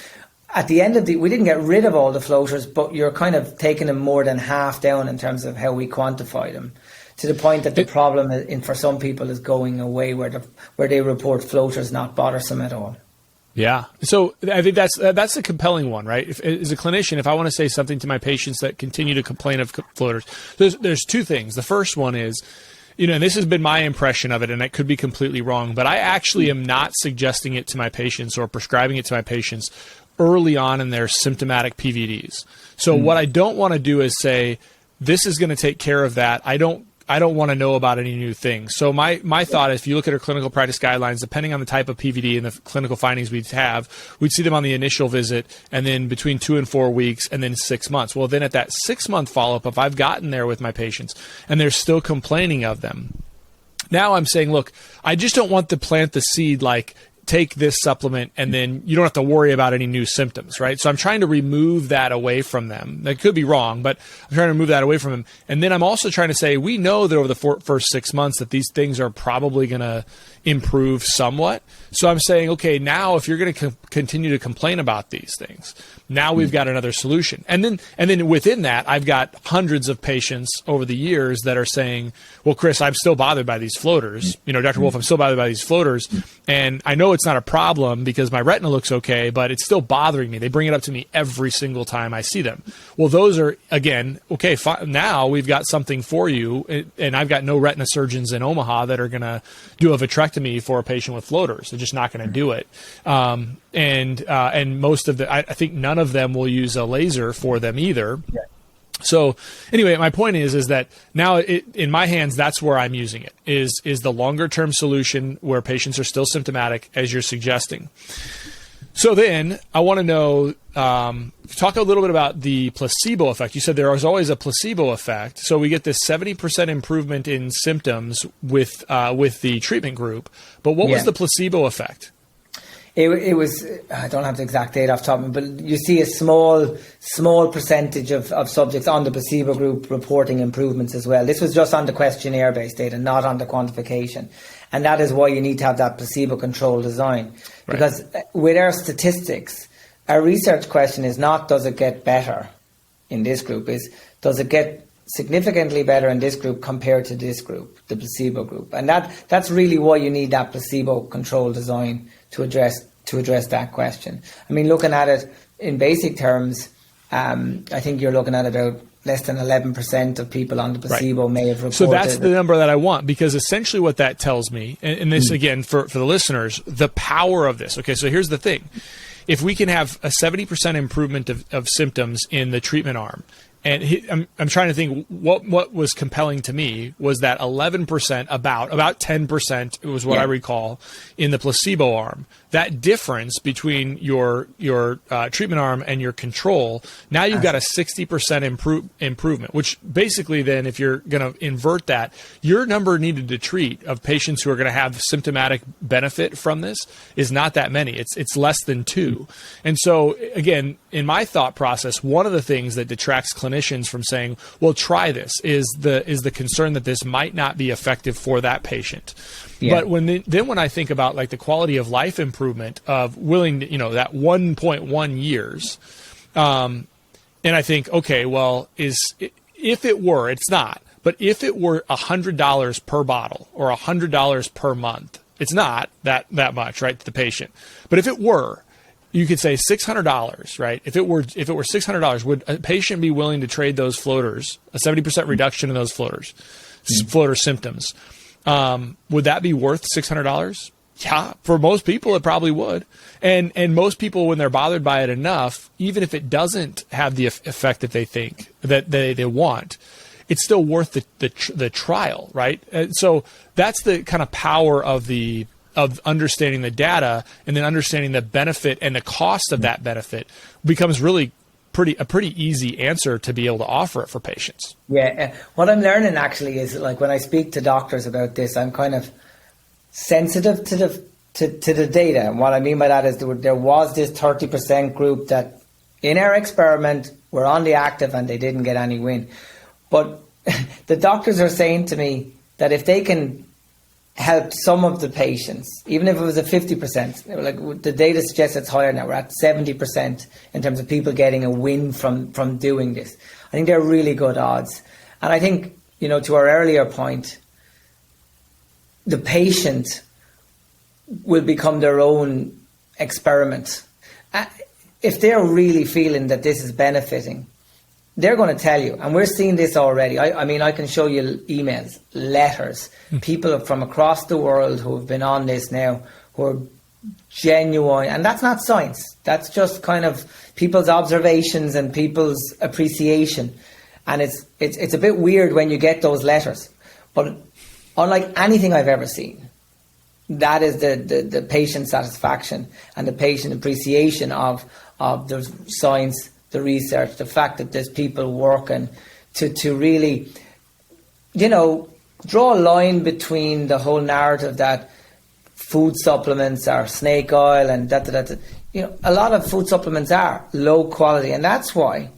B: At the end of we didn't get rid of all the floaters, but you're kind of taking them more than half down in terms of how we quantify them, to the point that the problem for some people is going away, where they report floaters not bothersome at all.
A: Yeah. So I think that's a compelling one, right? As a clinician, if I want to say something to my patients that continue to complain of floaters, there's two things. The first one is, and this has been my impression of it, and I could be completely wrong, but I actually am not suggesting it to my patients or prescribing it to my patients early on in their symptomatic PVDs. So what I don't want to do is say, this is going to take care of that. I don't want to know about any new things. So my thought is, if you look at our clinical practice guidelines, depending on the type of PVD and the clinical findings we'd see them on the initial visit, and then between 2 and 4 weeks, and then 6 months. Well, then at that 6-month follow-up, if I've gotten there with my patients and they're still complaining of them, now I'm saying, look, I just don't want to plant the seed like, take this supplement and then you don't have to worry about any new symptoms, right? So I'm trying to remove that away from them. That could be wrong, but I'm trying to remove that away from them. And then I'm also trying to say, we know that over the first 6 months that these things are probably going to improve somewhat. So I'm saying, okay, now if you're going to continue to complain about these things, now we've got another solution. And then within that, I've got hundreds of patients over the years that are saying, well, Chris, I'm still bothered by these floaters. Dr. Wolfe, I'm still bothered by these floaters. And I know it's not a problem because my retina looks okay, but it's still bothering me. They bring it up to me every single time I see them. Well, those are, again, okay, now we've got something for you. And I've got no retina surgeons in Omaha that are going to do a vitrectomy for a patient with floaters. They're just not going to do it. And most of I think none of them will use a laser for them either. Yeah. So anyway, my point is that now in my hands, that's where I'm using it is the longer term solution where patients are still symptomatic as you're suggesting. So then I want to know, talk a little bit about the placebo effect. You said there is always a placebo effect. So we get this 70% improvement in symptoms with the treatment group. But what was the placebo effect?
B: It was, I don't have the exact data off the top of me, but you see a small percentage of subjects on the placebo group reporting improvements as well. This was just on the questionnaire-based data, not on the quantification. And that is why you need to have that placebo control design. Because with our statistics, our research question is not does it get better in this group, is does it get significantly better in this group compared to this group, the placebo group. And that's really why you need that placebo control design to address that question. I mean, looking at it in basic terms, I think you're looking at about less than 11% of people on the placebo may have reported.
A: So that's the number that I want, because essentially what that tells me, and this again for the listeners, the power of this. Okay, so here's the thing. If we can have a 70% improvement of symptoms in the treatment arm, and I'm trying to think what was compelling to me was that 11%, about 10% was what I recall in the placebo arm. That difference between your treatment arm and your control, now you've got a 60% improvement, which basically then if you're going to invert that, your number needed to treat of patients who are going to have symptomatic benefit from this is not that many. It's less than 2. And so again, in my thought process, one of the things that detracts clinicians from saying, well, try this is the concern that this might not be effective for that patient. Yeah. But when I think about like the quality of life improvement of that 1.1 years, and I think, okay, well, if it were, it's not, but if it were $100 per bottle or $100 per month, it's not that much, right, to the patient. But if it were, you could say $600, right? If it were $600, would a patient be willing to trade those floaters, a 70% reduction in those floaters, floater symptoms? Would that be worth $600? Yeah, for most people, it probably would. And most people, when they're bothered by it enough, even if it doesn't have the effect that they think that they want, it's still worth the trial, right? And so that's the kind of power of understanding the data, and then understanding the benefit and the cost of that benefit becomes really a pretty easy answer to be able to offer it for patients.
B: Yeah, what I'm learning actually is, like, when I speak to doctors about this, I'm kind of sensitive to the data. And what I mean by that is there was this 30% group that in our experiment were on the active and they didn't get any win. But the doctors are saying to me that if they can help some of the patients, even if it was a 50%, they were like, the data suggests it's higher now. We're at 70% in terms of people getting a win from doing this. I think they're really good odds. And I think, to our earlier point, the patient will become their own experiment. If they're really feeling that this is benefiting, they're going to tell you, and we're seeing this already. I mean, I can show you emails, letters, people from across the world who have been on this now, who are genuine, and that's not science. That's just kind of people's observations and people's appreciation. And it's a bit weird when you get those letters, but unlike anything I've ever seen, that is the patient satisfaction and the patient appreciation of the science, the research, the fact that there's people working to really, draw a line between the whole narrative that food supplements are snake oil and a lot of food supplements are low quality. And that's why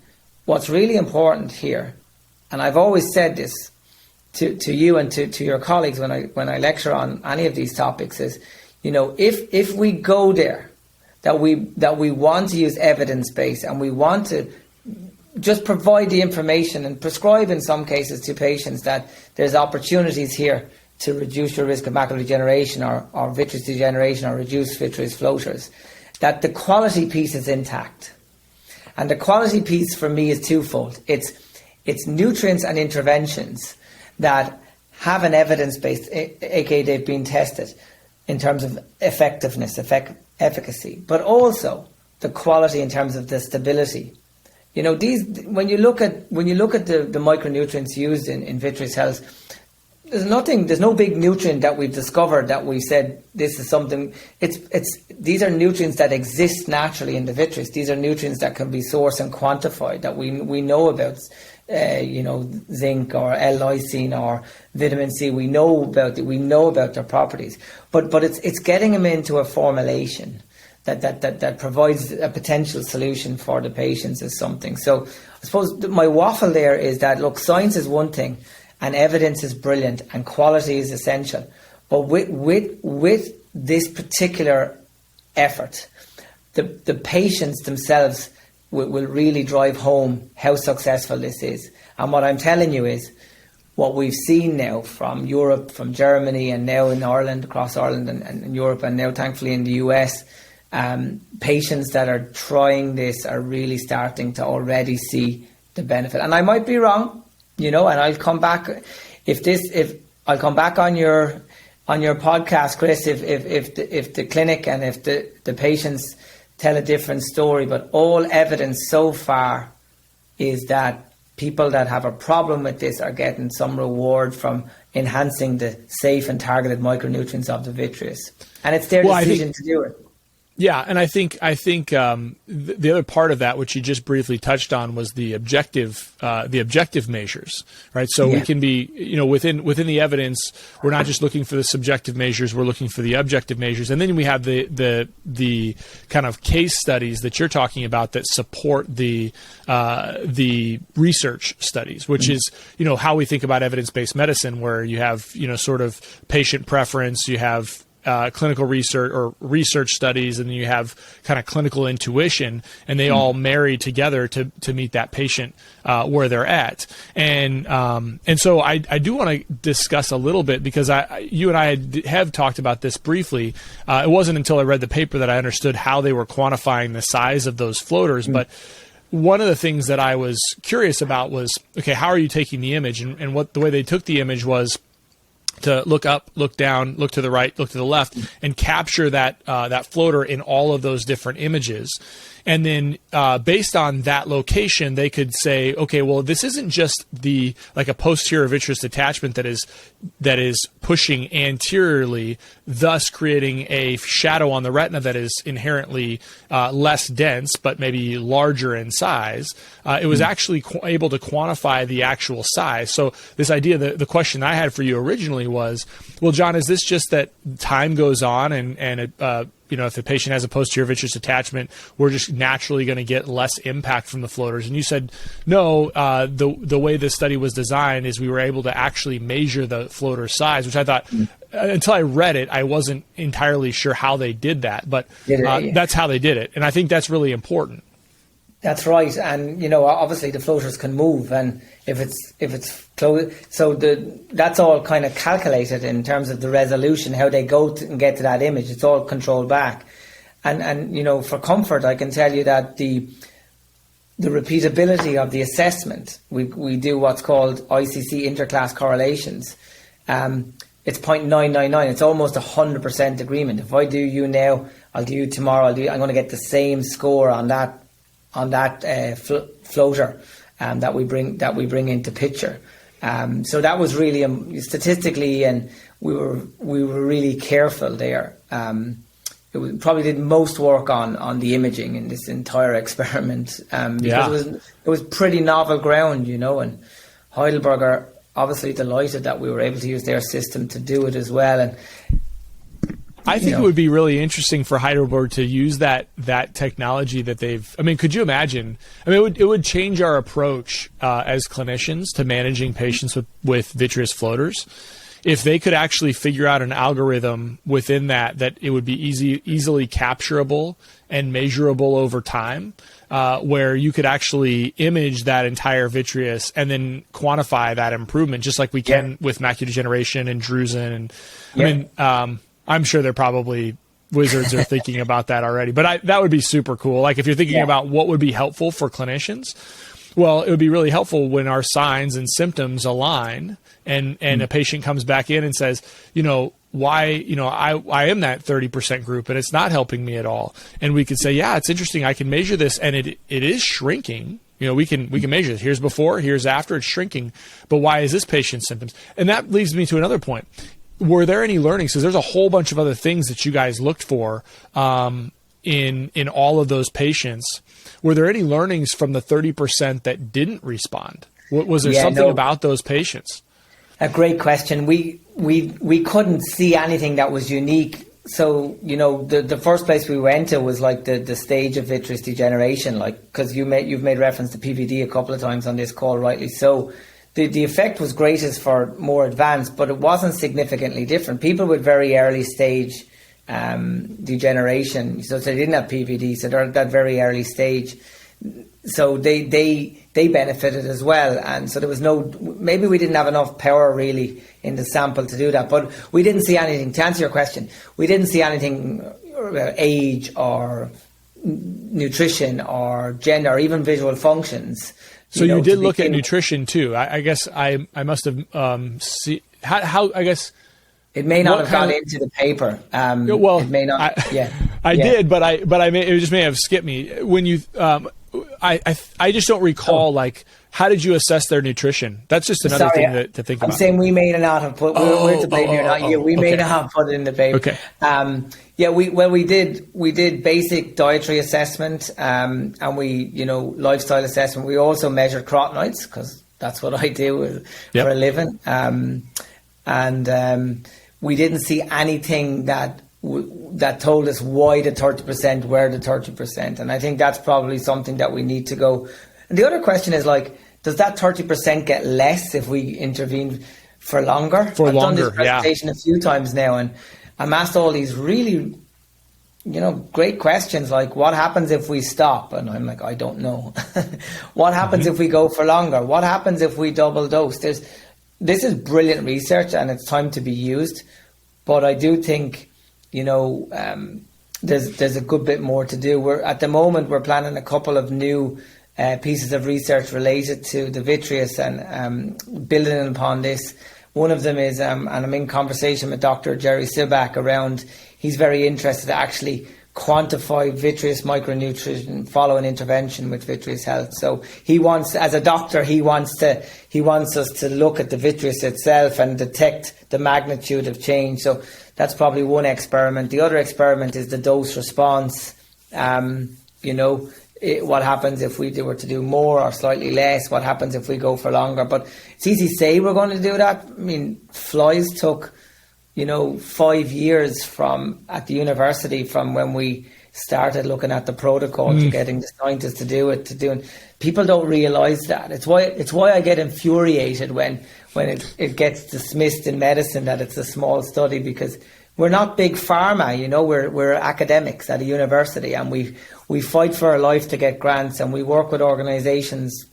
B: what's really important here, and I've always said this, to you and to your colleagues when I lecture on any of these topics is, if we go there, that we want to use evidence-based and we want to just provide the information and prescribe in some cases to patients that there's opportunities here to reduce your risk of macular degeneration or vitreous degeneration or reduce vitreous floaters, that the quality piece is intact. And the quality piece for me is twofold. It's nutrients and interventions that have an evidence-based, aka they've been tested in terms of effectiveness, efficacy, but also the quality in terms of the stability. When you look at the micronutrients used in vitreous health, there's no big nutrient that we've discovered that we said this is something. These are nutrients that exist naturally in the vitreous. These are nutrients that can be sourced and quantified, that we know about. Zinc or L-lysine or vitamin C. We know about their properties, but it's getting them into a formulation that provides a potential solution for the patients is something. So I suppose my waffle there is that, look, science is one thing and evidence is brilliant and quality is essential. But with this particular effort, the patients themselves will really drive home how successful this is. And what I'm telling you is what we've seen now from Europe, from Germany, and now in Ireland, across Ireland and Europe, and now thankfully in the US, patients that are trying this are really starting to already see the benefit. And I might be wrong, and I'll come back I'll come back on your podcast, Chris, if the clinic and if the patients tell a different story. But all evidence so far is that people that have a problem with this are getting some reward from enhancing the safe and targeted micronutrients of the vitreous. And it's their decision to do it.
A: Yeah, and I think the other part of that, which you just briefly touched on, was the objective measures, right? So we can be, within the evidence, we're not just looking for the subjective measures, we're looking for the objective measures, and then we have the kind of case studies that you're talking about that support the research studies, which is how we think about evidence-based medicine, where you have sort of patient preference, you have clinical research or research studies, and then you have kind of clinical intuition, and they all marry together to meet that patient where they're at. And so I do want to discuss a little bit, because you and I have talked about this briefly. It wasn't until I read the paper that I understood how they were quantifying the size of those floaters. But one of the things that I was curious about was, okay, how are you taking the image? And what the way they took the image was to look up, look down, look to the right, look to the left, and capture that floater in all of those different images. And then based on that location, they could say, okay, well, this isn't just like a posterior vitreous detachment that is pushing anteriorly, thus creating a shadow on the retina that is inherently less dense, but maybe larger in size. It was actually able to quantify the actual size. So this idea, the question I had for you originally was, well, John, is this just that time goes on and if the patient has a posterior vitreous detachment, we're just naturally going to get less impact from the floaters? And you said, no, the way this study was designed is we were able to actually measure the floater size, which I thought, until I read it, I wasn't entirely sure how they did that, but that's how they did it. And I think that's really important.
B: That's right. And, obviously the floaters can move, and if it's close, so that's all kind of calculated in terms of the resolution, how they go and get to that image. It's all controlled back. And for comfort, I can tell you that the repeatability of the assessment, we do what's called ICC interclass correlations. It's 0.999. It's almost 100% agreement. If I do you now, I'll do you tomorrow. I'm going to get the same score on that floater that we bring into picture. So that was really statistically, and we were really careful there. We probably did most work on the imaging in this entire experiment, because it was pretty novel ground, and Heidelberg are obviously delighted that we were able to use their system to do it as well. And
A: I think it would be really interesting for Heidelberg to use that technology that they've. I mean, could you imagine? I mean, it would change our approach as clinicians to managing patients with vitreous floaters. If they could actually figure out an algorithm within that it would be easily capturable and measurable over time, where you could actually image that entire vitreous and then quantify that improvement, just like we can with macular degeneration and drusen. And I mean, I'm sure they're probably wizards are thinking about that already, but that would be super cool. Like if you're thinking about what would be helpful for clinicians, well, it would be really helpful when our signs and symptoms align and a patient comes back in and says, why, I am that 30% group and it's not helping me at all. And we could say, yeah, it's interesting. I can measure this and it is shrinking. We can measure this. Here's before, here's after, it's shrinking. But why is this patient's symptoms? And that leads me to another point. Were there any learnings? Because there's a whole bunch of other things that you guys looked for in all of those patients. Were there any learnings from the 30% that didn't respond? Was there something about those patients?
B: A great question. We couldn't see anything that was unique. So, the first place we went to was like the stage of vitreous degeneration, because you've made reference to PVD a couple of times on this call, rightly so. The effect was greatest for more advanced, but it wasn't significantly different. People with very early stage degeneration, so they didn't have PVD, so they're at that very early stage. So they benefited as well. And so there was maybe we didn't have enough power really in the sample to do that. But we didn't see anything, to answer your question, we didn't see anything about age or nutrition or gender or even visual functions.
A: So you did look at nutrition too. I guess I must have see how I guess
B: it may not have gone into the paper.
A: Well,
B: it may not.
A: I did, but it just may have skipped me when you. I just don't recall how did you assess their nutrition? That's just another thing to think about.
B: I'm saying we may not have put. We're to blame here, not you. We may not have put it in the paper.
A: Okay.
B: We did basic dietary assessment, and we lifestyle assessment. We also measured carotenoids because that's what I do for a living. And we didn't see anything that told us why the 30% were the 30%, and I think that's probably something that we need to go. And the other question is does that 30% get less if we intervene for longer? I've done this presentation a few times now, and I'm asked all these really, great questions like, what happens if we stop? And I'm like, I don't know. What happens if we go for longer? What happens if we double dose? This is brilliant research and it's time to be used. But I do think, there's a good bit more to do. At the moment, we're planning a couple of new pieces of research related to the vitreous and building upon this. One of them is, and I'm in conversation with Dr. Jerry Sibak around, he's very interested to actually quantify vitreous micronutrition following intervention with vitreous health. So he wants, as a doctor, he wants us to look at the vitreous itself and detect the magnitude of change. So that's probably one experiment. The other experiment is the dose response. What happens if we were to do more or slightly less? What happens if we go for longer? But it's easy to say we're going to do that. I mean, flies took 5 years at the university from when we started looking at the protocol to getting the scientists to do it, people don't realize that. It's why I get infuriated when it gets dismissed in medicine that it's a small study, because we're not big pharma, we're academics at a university, and we fight for our life to get grants, and we work with organizations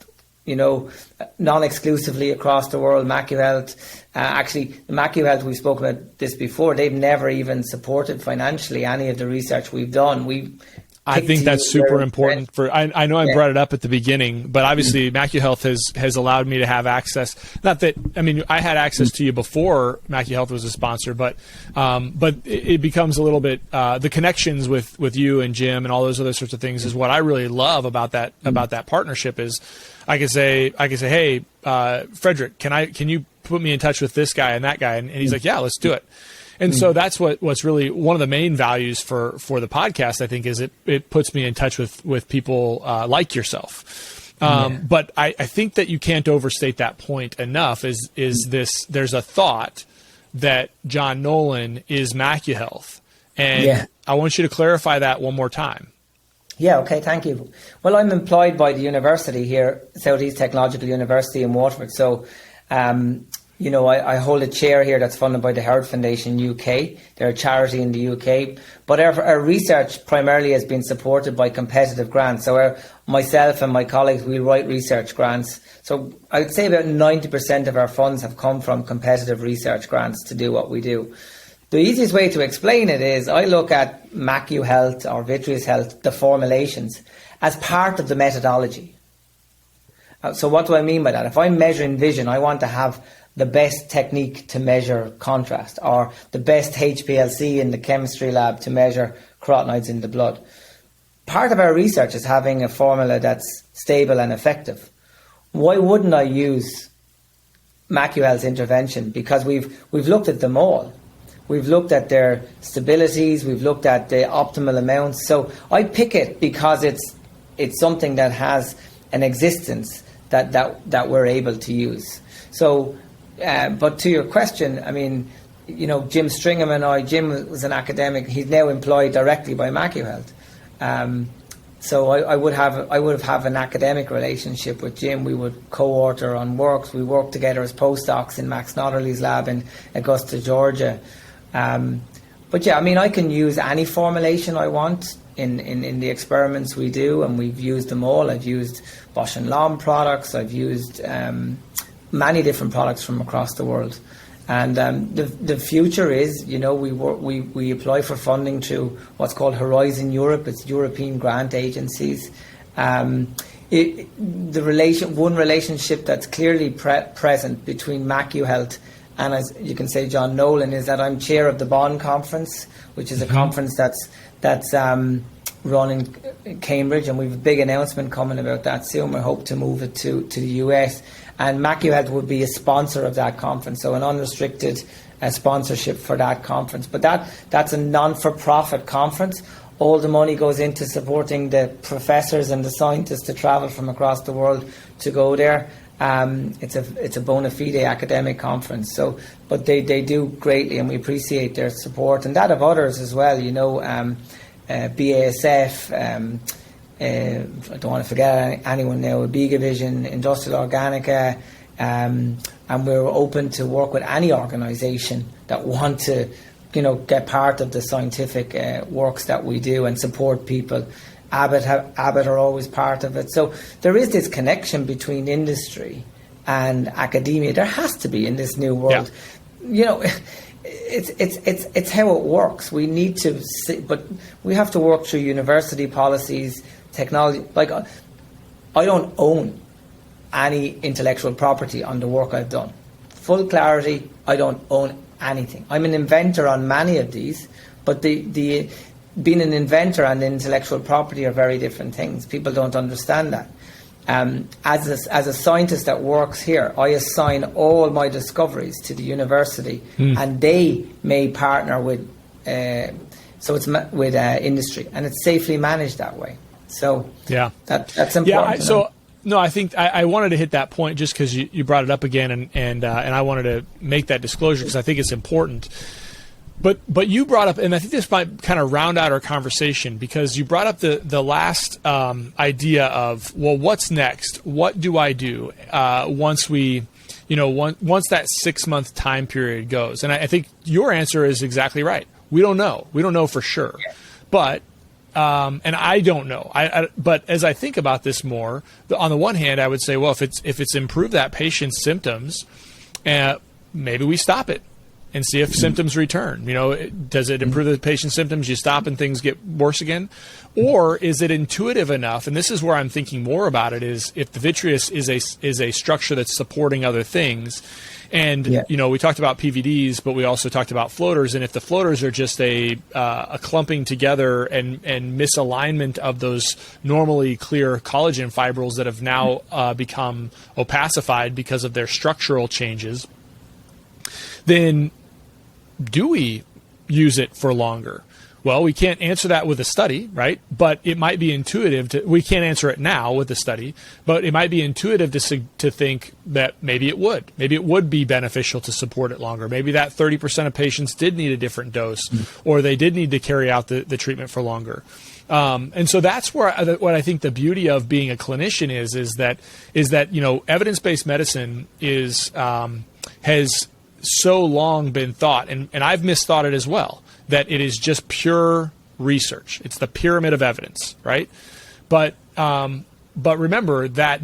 B: non-exclusively across the world. MacuHealth, actually, the MacuHealth, we've spoken about this before, they've never even supported financially any of the research we've done.
A: I think that's super important I know I brought it up at the beginning, but obviously MacuHealth has allowed me to have access. Not that, I had access to you before MacuHealth was a sponsor, but it becomes a little bit, the connections with you and Jim and all those other sorts of things is what I really love about that partnership is I can say, hey, Frederick, can you put me in touch with this guy and that guy? And he's like, yeah, let's do it. And so that's what's really one of the main values for the podcast, I think, is it puts me in touch with people like yourself. But I think that you can't overstate that point enough is this, there's a thought that John Nolan is MacuHealth. And I want you to clarify that one more time.
B: Yeah, okay, thank you. Well, I'm employed by the university here, Southeast Technological University in Waterford. So, I hold a chair here that's funded by the Howard Foundation UK. They're a charity in the UK. But our research primarily has been supported by competitive grants. So myself and my colleagues, we write research grants. So I'd say about 90% of our funds have come from competitive research grants to do what we do. The easiest way to explain it is I look at macu health or vitreous health, the formulations, as part of the methodology. So what do I mean by that? If I'm measuring vision, I want to have the best technique to measure contrast, or the best HPLC in the chemistry lab to measure carotenoids in the blood. Part of our research is having a formula that's stable and effective. Why wouldn't I use macu health intervention? Because we've looked at them all. We've looked at their stabilities, we've looked at the optimal amounts. So I pick it because it's something that has an existence that we're able to use. So, but to your question, I mean, Jim Stringham and Jim was an academic. He's now employed directly by MacuHealth. So I would have an academic relationship with Jim. We would co-author on works. We work together as postdocs in Max Notterly's lab in Augusta, Georgia. But yeah, I mean, I can use any formulation I want in the experiments we do, and we've used them all. I've used Bosch and Lomb products. I've used many different products from across the world. And the future is, we apply for funding through what's called Horizon Europe. It's European grant agencies. One relationship that's clearly present between MacuHealth and, as you can say, John Nolan, is that I'm chair of the Bonn conference, which is a conference that's run in Cambridge, and we have a big announcement coming about that soon. We hope to move it to the US. And MacuHealth would be a sponsor of that conference, so an unrestricted sponsorship for that conference. But that's a non-for-profit conference. All the money goes into supporting the professors and the scientists to travel from across the world to go there. It's a bona fide academic conference. So, but they do greatly, and we appreciate their support, and that of others as well. BASF. I don't want to forget anyone now. Bega Vision, Industrial Organica, and we're open to work with any organisation that want to, get part of the scientific works that we do and support people. Abbott are always part of it. So there is this connection between industry and academia. There has to be in this new world. Yeah. It's how it works. We need to see, but we have to work through university policies, technology. Like, I don't own any intellectual property on the work I've done. Full clarity, I don't own anything. I'm an inventor on many of these, but the being an inventor and intellectual property are very different things. People don't understand that. As a scientist that works here, I assign all my discoveries to the university, and they may partner with industry, and it's safely managed that way. So that's important.
A: No, I think I wanted to hit that point just because you brought it up again, and I wanted to make that disclosure because I think it's important. But you brought up, and I think this might kind of round out our conversation, because you brought up the last idea of, well, what's next? What do I do once we, once that 6-month time period goes? And I think your answer is exactly right. We don't know. We don't know for sure. But and I don't know. But as I think about this more, on the one hand, I would say, well, if it's improved that patient's symptoms, maybe we stop it and see if symptoms return. Does it improve the patient's symptoms? You stop and things get worse again? Or is it intuitive enough? And this is where I'm thinking more about it, is if the vitreous is a structure that's supporting other things. And, we talked about PVDs, but we also talked about floaters. And if the floaters are just a clumping together and misalignment of those normally clear collagen fibrils that have now become opacified because of their structural changes, then do we use it for longer? Well, we can't answer that with a study, right? But it might be intuitive we can't answer it now with the study, but it might be intuitive to think that maybe it would be beneficial to support it longer. Maybe that 30% of patients did need a different dose, or they did need to carry out the treatment for longer. And so that's what I think the beauty of being a clinician is that evidence-based medicine has so long been thought, and I've misthought it as well, that it is just pure research. It's the pyramid of evidence, right? But remember, that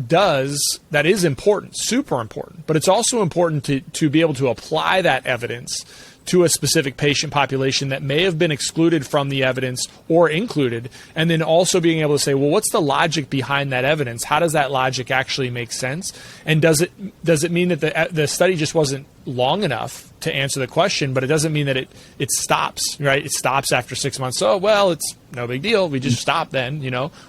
A: is important, super important, but it's also important to be able to apply that evidence to a specific patient population that may have been excluded from the evidence or included, and then also being able to say, well, what's the logic behind that evidence? How does that logic actually make sense? And does it mean that the study just wasn't long enough to answer the question, but it doesn't mean that it stops, right? It stops after 6 months. Oh, well, it's no big deal. We just stop then,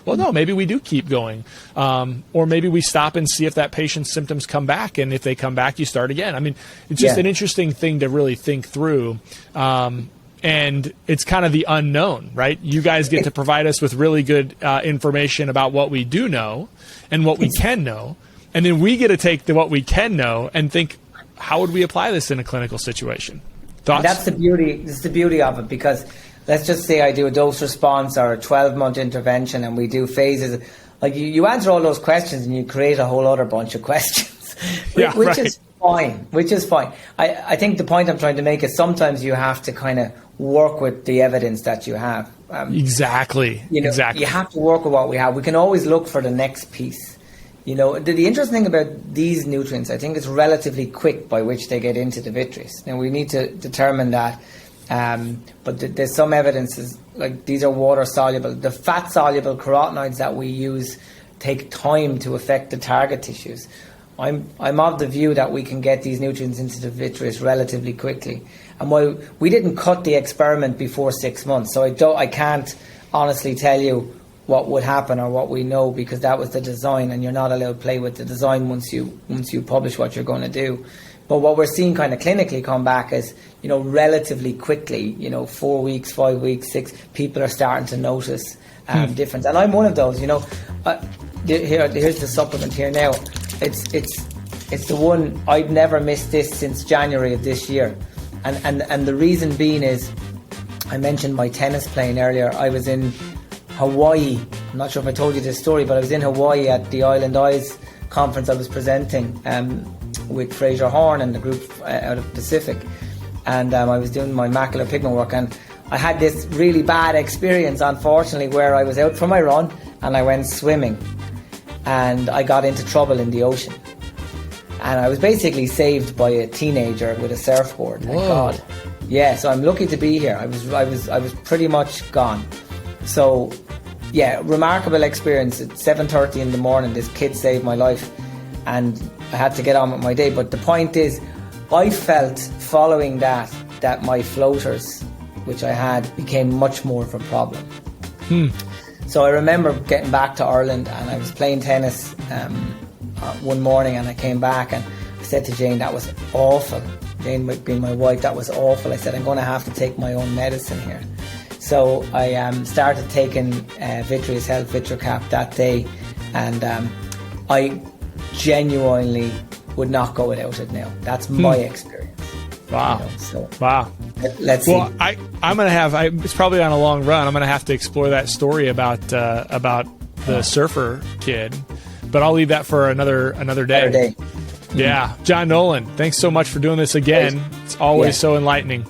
A: Well, no, maybe we do keep going. Or maybe we stop and see if that patient's symptoms come back. And if they come back, you start again. I mean, it's just an interesting thing to really think through. And it's kind of the unknown, right? You guys get to provide us with really good information about what we do know and what we can know. And then we get to take what we can know and think, how would we apply this in a clinical situation? Thoughts?
B: That's the beauty. That's the beauty of it, because let's just say I do a dose response or a 12-month intervention, and we do phases. Like you answer all those questions, and you create a whole other bunch of questions, which is fine. Which is fine. I think the point I'm trying to make is sometimes you have to kind of work with the evidence that you have.
A: Exactly. Exactly.
B: You have to work with what we have. We can always look for the next piece. The interesting thing about these nutrients, I think it's relatively quick by which they get into the vitreous. Now, we need to determine that. But there's some evidences, like these are water soluble. The fat soluble carotenoids that we use take time to affect the target tissues. I'm of the view that we can get these nutrients into the vitreous relatively quickly. And while we didn't cut the experiment before 6 months, so I can't honestly tell you what would happen or what we know, because that was the design, and you're not allowed to play with the design once you publish what you're going to do. But what we're seeing kind of clinically come back is, relatively quickly, 4 weeks, 5 weeks, 6, people are starting to notice difference. And I'm one of those, here's the supplement here now. It's the one, I've never missed this since January of this year. And the reason being is, I mentioned my tennis playing earlier. I was in Hawaii. I'm not sure if I told you this story, but I was in Hawaii at the Island Eyes conference. I was presenting with Fraser Horn and the group out of Pacific, and I was doing my macular pigment work, and I had this really bad experience, unfortunately, where I was out for my run and I went swimming and I got into trouble in the ocean, and I was basically saved by a teenager with a surfboard. Thank God. Yeah, so I'm lucky to be here. I was pretty much gone. So, yeah, remarkable experience. At 7:30 in the morning, this kid saved my life, and I had to get on with my day. But the point is, I felt following that my floaters, which I had, became much more of a problem. So I remember getting back to Ireland, and I was playing tennis one morning, and I came back and I said to Jane, that was awful. Jane being my wife, that was awful. I said, I'm going to have to take my own medicine here. So I started taking Vitreous Health VitreCap that day, and I genuinely would not go without it now. That's my experience.
A: Wow. Wow.
B: Let's see.
A: Well, I'm going to have, it's probably on a long run, I'm going to have to explore that story about the surfer kid, but I'll leave that for another day. Yeah. John Nolan, thanks so much for doing this again. It's always so enlightening.